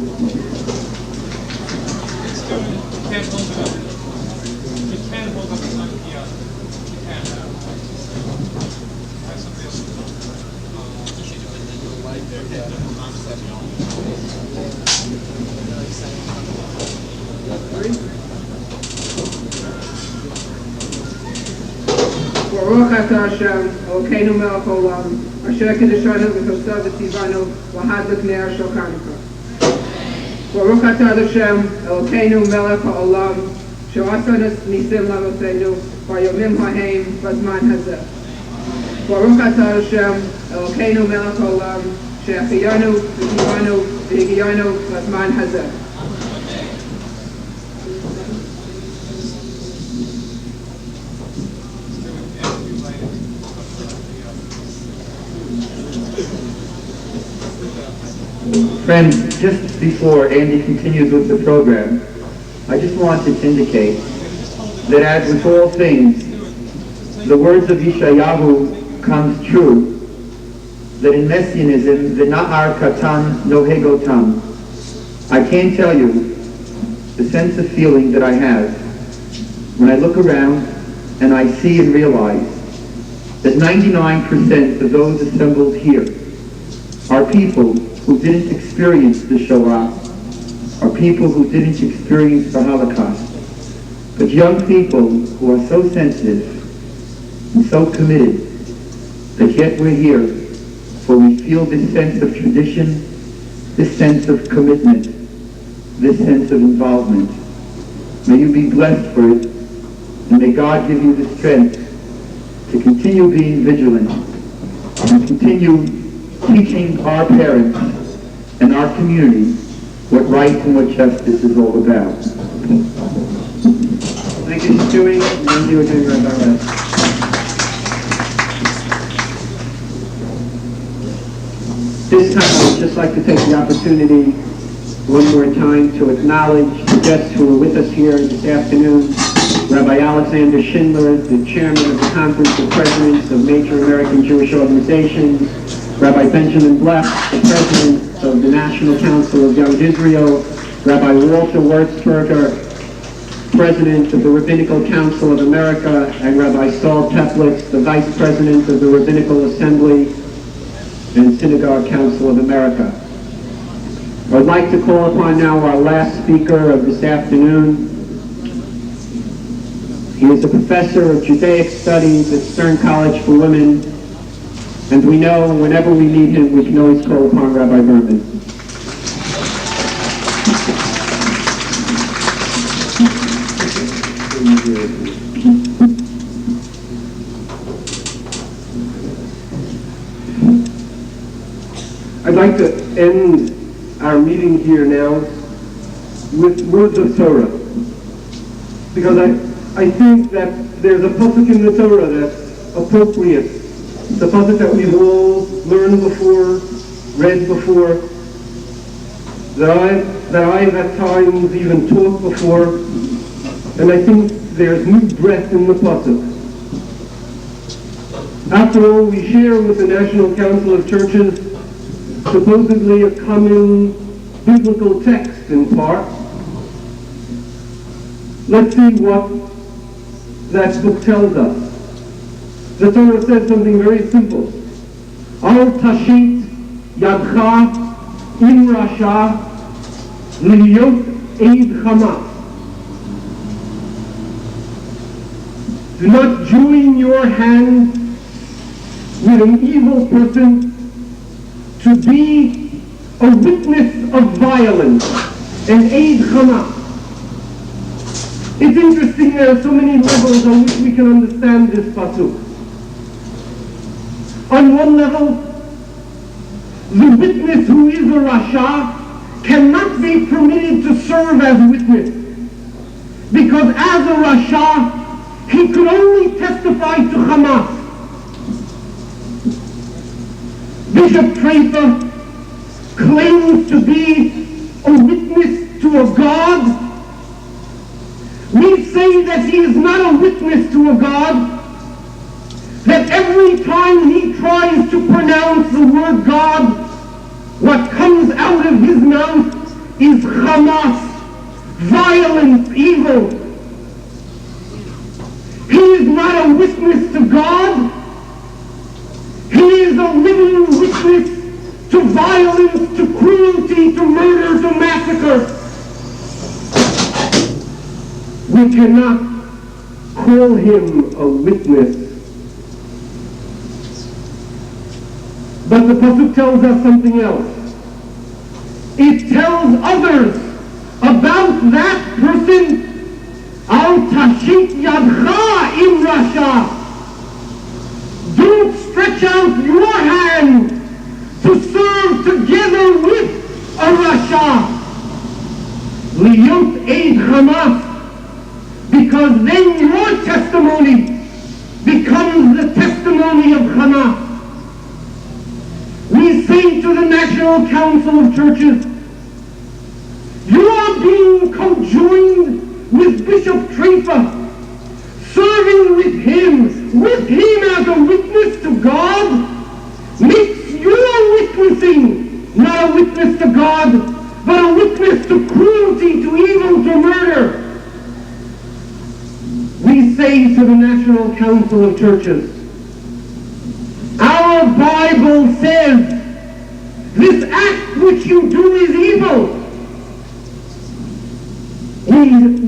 Baruch atah Hashem, Elokeinu melech haolam, asher kiddushanu v'tosav v'tzivanu v'hadlik ner shel Hanukkah. Baruch atah Hashem, Elokeinu melech haolam, she'asanos nisim lavotenu v'yomim ha'hem v'zman hazeh. Baruch atah Hashem, Elokeinu melech haolam, she'achiyanu v'tzivanu v'higiyanu v'zman hazeh. Friends, just before Andy continues with the program, I just wanted to indicate that as with all things, the words of Yeshayahu comes true, that in Messianism, the Na'ar Katan Nohegotam, I can't tell you the sense of feeling that I have when I look around and I see and realize that 99% of those assembled here are people who didn't experience the Shoah, are people who didn't experience the Holocaust, but young people who are so sensitive and so committed that yet we're here, for we feel this sense of tradition, this sense of commitment, this sense of involvement. May you be blessed for it, and may God give you the strength to continue being vigilant and continue teaching our parents and our community what right and what justice is all about. Thank you for doing, and you again, Rabbi Weiss. This time I would just like to take the opportunity one more time to acknowledge the guests who are with us here this afternoon. Rabbi Alexander Schindler, the chairman of the Conference of Presidents of Major American Jewish Organizations, Rabbi Benjamin Blech, the president of the National Council of Young Israel, Rabbi Walter Wurzburger, president of the Rabbinical Council of America, and Rabbi Saul Teplitz, the vice president of the Rabbinical Assembly and Synagogue Council of America. I would like to call upon now our last speaker of this afternoon. He is a professor of Judaic Studies at Stern College for Women, and we know whenever we meet him, we can always call upon Rabbi Berman. I'd like to end our meeting here now with words of Torah, because I think that there's a pasuk in the Torah that's appropriate. It's a pasuk that we've all learned before, read before, that I've at times even taught before, and I think there's new breath in the pasuk. After all, we share with the National Council of Churches supposedly a common biblical text in part. Let's see what that book tells us. The Torah says something very simple. Al tashit yadcha im rasha liyot eid chama. Do not join your hand with an evil person to be a witness of violence, an eid chama. It's interesting, there are so many levels on which we can understand this pasuk. On one level, the witness who is a rasha cannot be permitted to serve as witness, because as a rasha, he could only testify to Hamas. Bishop Trifa claims to be a witness to a God. We say that he is not a witness to a God, that every time he tries to pronounce the word God, what comes out of his mouth is Hamas, violence, evil. He is not a witness to God. He is a living witness to violence, to cruelty, to murder, to massacre. We cannot call him a witness. But the pasuk tells us something else. It tells others about that person. Al tashit yadcha im rasha. Don't stretch out your hand to serve together with a rasha. Liyot eid Hamas. Because then your testimony becomes the testimony of Hamas. We say to the National Council of Churches, you are being conjoined with Bishop Trifa, serving with him as a witness to God, makes you're witnessing, not a witness to God, but a witness to cruelty, to evil, to murder. We say to the National Council of Churches, our Bible says, this act which you do is evil.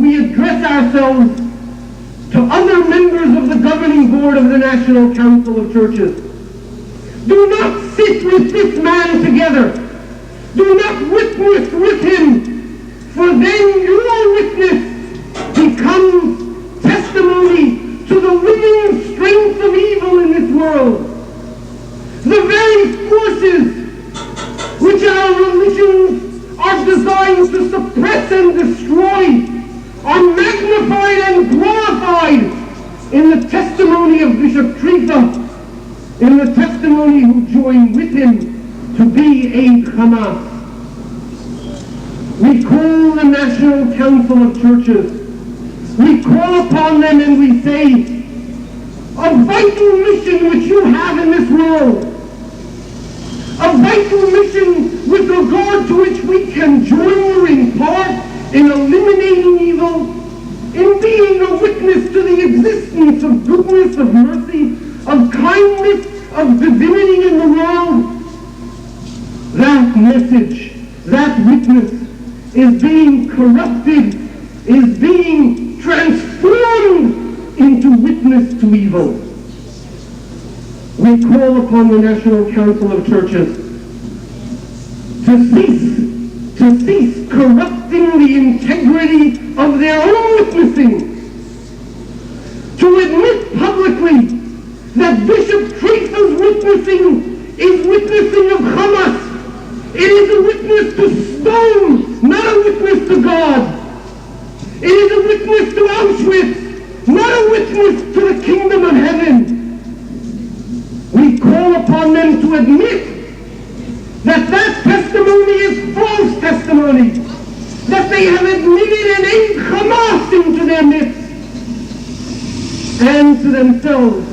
We address ourselves to other members of the governing board of the National Council of Churches. Do not sit with this man together. Do not witness with him, for then your witness becomes testimony to the living strength of evil in this world. The very forces which our religions are designed to suppress and destroy are magnified and glorified in the testimony of Bishop Trifa, in the testimony who joined with him to be a Hamas. We call the National Council of Churches, we call upon them and we say, a vital mission which you have in this world, a vital mission with regard to which we can join in part in eliminating evil, in being a witness to the existence of goodness, of mercy, of kindness, of divinity in the world. That message, that witness is being corrupted, is being transformed into witness to evil. We call upon the National Council of Churches to cease corrupting the integrity of their own witnessing, to admit publicly that Bishop Trifa's witnessing is witnessing of Hamas. It is a witness to stone, not a witness to God. It is a witness to Auschwitz, not a witness to the kingdom of heaven. We call upon them to admit that testimony is false testimony, that they have admitted an aid Hamas into their midst, and to themselves,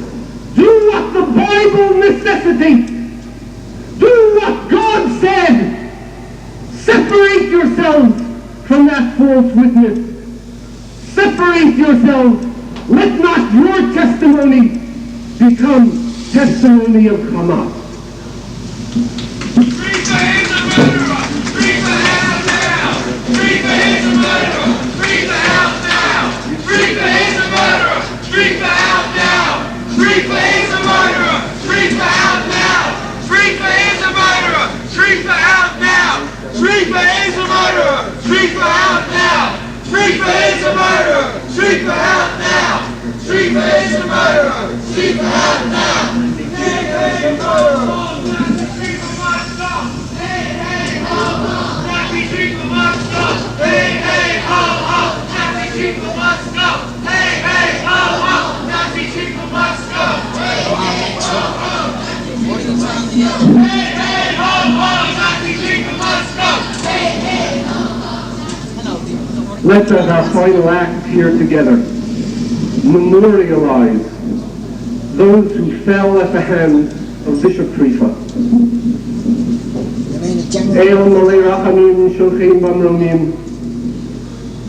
do what the Bible necessitates, do what God said, separate yourselves from that false witness, separate yourselves, let not your testimony become testimony of Hamas. Trifa is a murderer! Trifa out now! Trifa is a murderer! Trifa out now! Trifa is a murderer! Trifa out now! Trifa is a murderer! Trifa out now! Trifa is a murderer! Trifa out now! Trifa is a murderer! Trifa out now! Trifa is a murderer! Trifa out now! Trifa is a murderer! Trifa out now! Trifa is a murderer! Trifa must stop! Hey, hey, ho, ho! Nazi Trifa must stop! Hey, hey, ho, ho! Nazi Trifa must stop! Hey, hey, ho, ho! Nazi Trifa must stop! Hey, hey, ho, ho! Hey, hey, ho, ho! Nazi Trifa must stop! Hey, hey, ho, ho! Let's, as our final act here together, memorialize those who fell at the hands of Bishop Trifa. El Malay Rachamim Shulchin Bamramim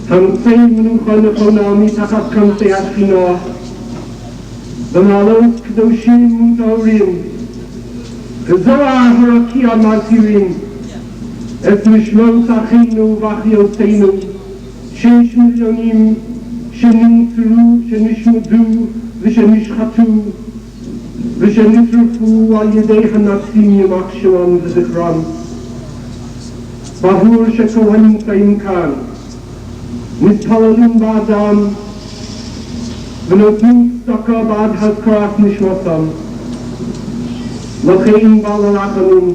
Hamtzein Menucha Nechonami Tachat Kamtei Achinoah V'malos Kedoshim Mutaorim V'zohar Harakia Mazirim Et Mishmot Achinu V'achioteinu 6 milyonim שננצרו, שנשמדו ושנשחטו ושנשרפו על ידי הנאצים יימח שמם וזכרם. ברור שכל הנמצאים כאן מתפללים בעדם ונותנים צדקה בעד הזכרת נשמתם. לכן בעל הרחמים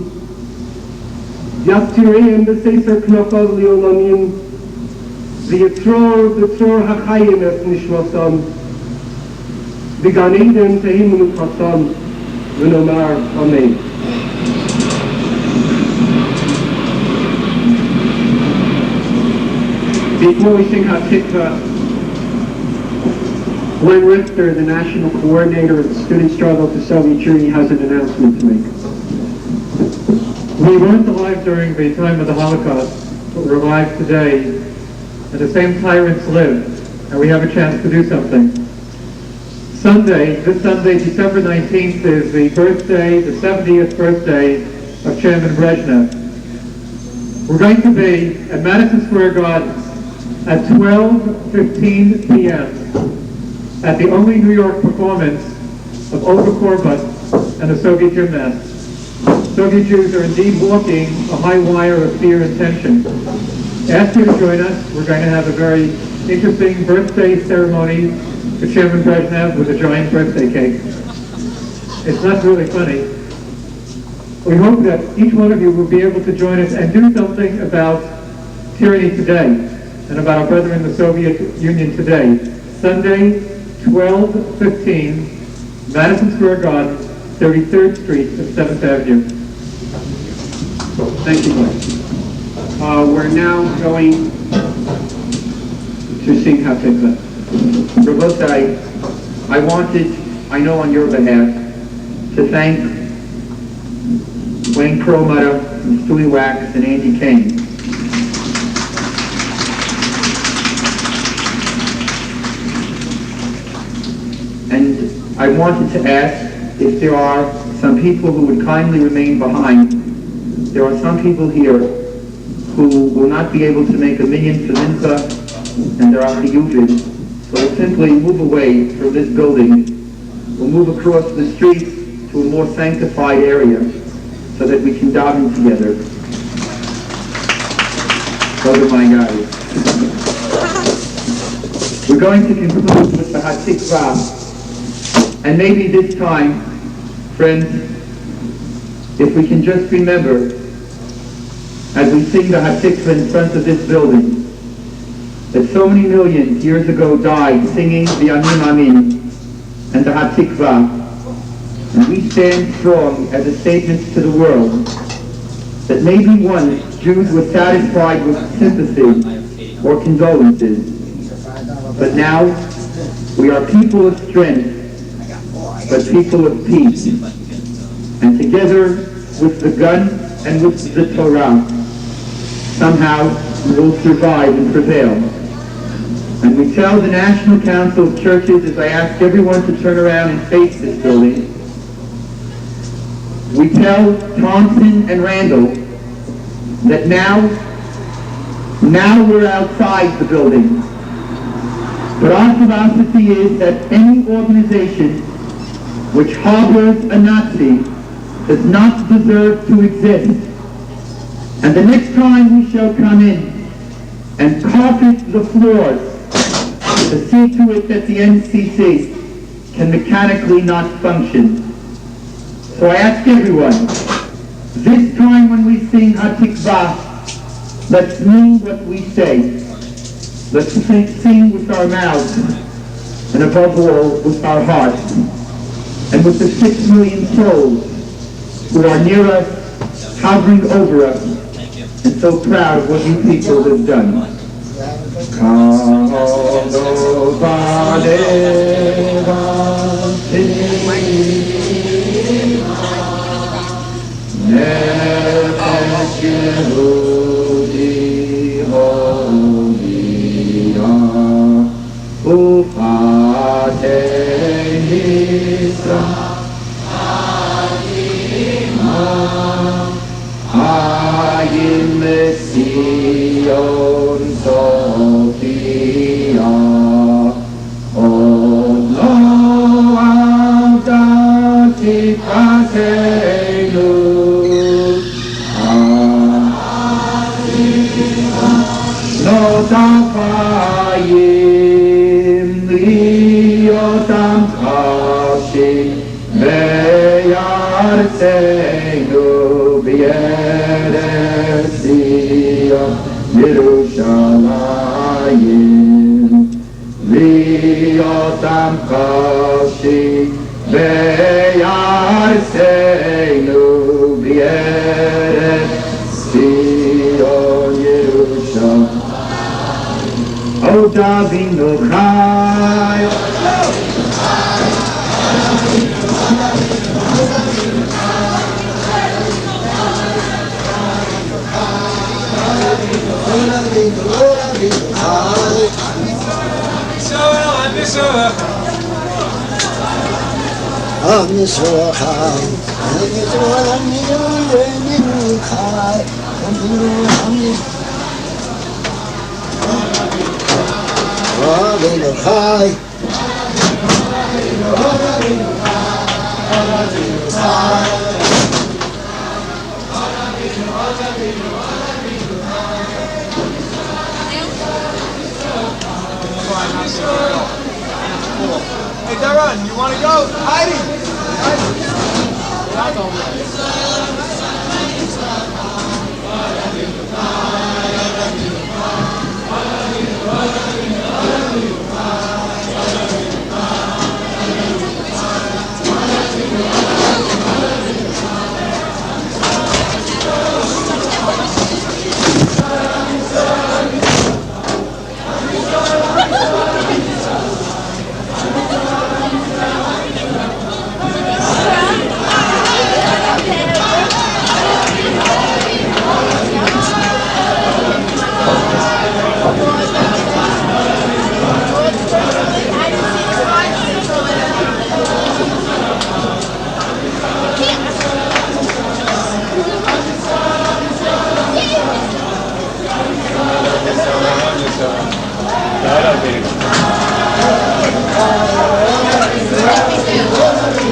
יצתיריהם בספר כנפיו לעולמים ויצרור בצרור החיים את נשמתם, בגן עדן תהי מנוחתם, ונאמר אמן. Before we sing HaTikva, Glenn Richter, the national coordinator of the student struggle to Soviet Union, has an announcement to make. We weren't alive during the time of the Holocaust, but we're alive today. And the same tyrants live, and we have a chance to do something. This Sunday, December 19th, is the 70th birthday of Chairman Brezhnev. We're going to be at Madison Square Garden at 12:15 p.m. at the only New York performance of Olga Korbut and the Soviet gymnasts. Soviet Jews are indeed walking a high wire of fear and tension. Ask you to join us. We're going to have a very interesting birthday ceremony for Chairman Brezhnev with a giant birthday cake. It's not really funny. We hope that each one of you will be able to join us and do something about tyranny today and about our brethren in the Soviet Union today. Sunday, 12:15, Madison Square Garden, 33rd Street and 7th Avenue. Thank you, Blech. We're now going to sing Hatikva. Rabotai, I know on your behalf, to thank Wayne Perlmutter, and Stewie Wax, and Andy Kane. And I wanted to ask if there are some people who would kindly remain behind. There are some people here who will not be able to make a minyan for Mincha and there are Chiyuvim, so we'll simply move away from this building. We'll move across the street to a more sanctified area so that we can daven together. Those are my guys. We're going to conclude with the Hatikva. And maybe this time, friends, if we can just remember, as we sing the Hatikva in front of this building, that so many millions years ago died singing the Maamin and the Hatikva, and we stand strong as a statement to the world that maybe once Jews were satisfied with sympathy or condolences, but now we are people of strength, but people of peace. And together with the gun and with the Torah, somehow we will survive and prevail. And we tell the National Council of Churches, as I ask everyone to turn around and face this building, we tell Thompson and Randall that now we're outside the building. But our philosophy is that any organization which harbors a Nazi does not deserve to exist. And the next time we shall come in and carpet the floors to see to it that the NCC can mechanically not function. So I ask everyone, this time when we sing Hatikva, let's mean what we say. Let's sing with our mouths, and above all, with our hearts, and with the 6 million souls who are near us, hovering over us, and so proud of what you people have done. Hey, Darren, you want to go? Heidi!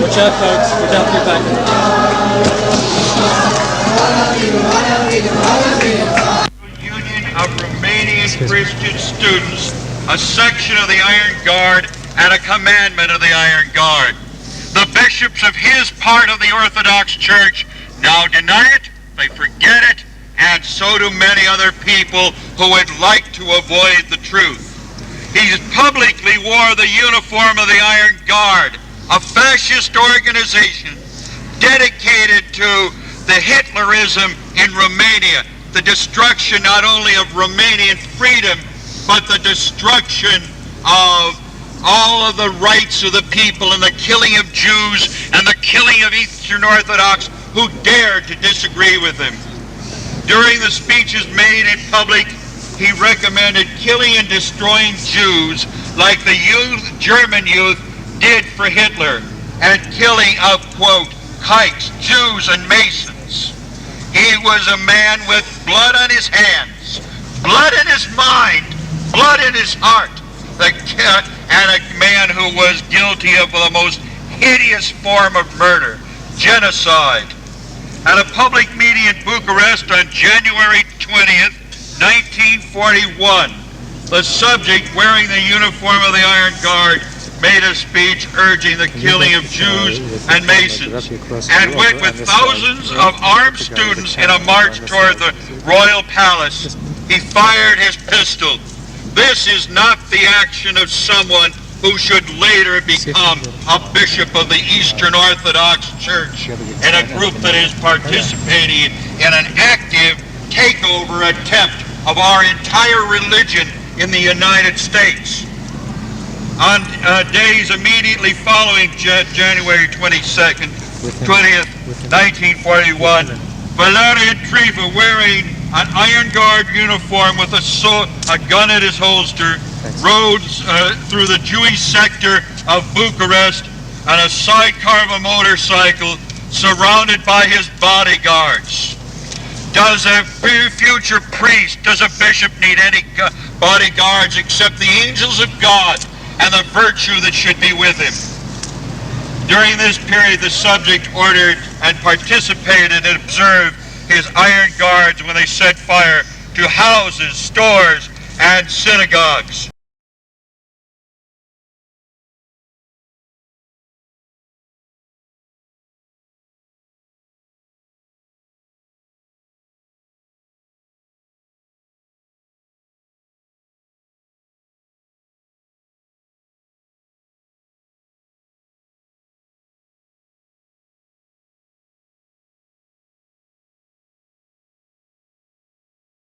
Watch out, folks. Watch out for your back. Union of Romanian Christian Students, a section of the Iron Guard, and a commandment of the Iron Guard. The bishops of his part of the Orthodox Church now deny it, they forget it, and so do many other people who would like to avoid the truth. He publicly wore the uniform of the Iron Guard, a fascist organization dedicated to the Hitlerism in Romania, the destruction not only of Romanian freedom, but the destruction of all of the rights of the people and the killing of Jews and the killing of Eastern Orthodox who dared to disagree with him. During the speeches made in public, he recommended killing and destroying Jews like the German youth did for Hitler, and killing of, quote, kikes, Jews and Masons. He was a man with blood on his hands, blood in his mind, blood in his heart, and a man who was guilty of the most hideous form of murder, genocide. At a public meeting in Bucharest on January 20th, 1941, the subject, wearing the uniform of the Iron Guard, made a speech urging the killing of Jews and Masons, and went with thousands of armed students in a march toward the royal palace. He fired his pistol. This is not the action of someone who should later become a bishop of the Eastern Orthodox Church and a group that is participating in an active takeover attempt of our entire religion in the United States. On days immediately following January 20th, 1941, Valerian Trifa, wearing an Iron Guard uniform with a gun at his holster, rode through the Jewish sector of Bucharest on a sidecar of a motorcycle surrounded by his bodyguards. Does a future priest, does a bishop need any bodyguards except the angels of God and the virtue that should be with him? During this period, the subject ordered and participated and observed his Iron Guards when they set fire to houses, stores, and synagogues.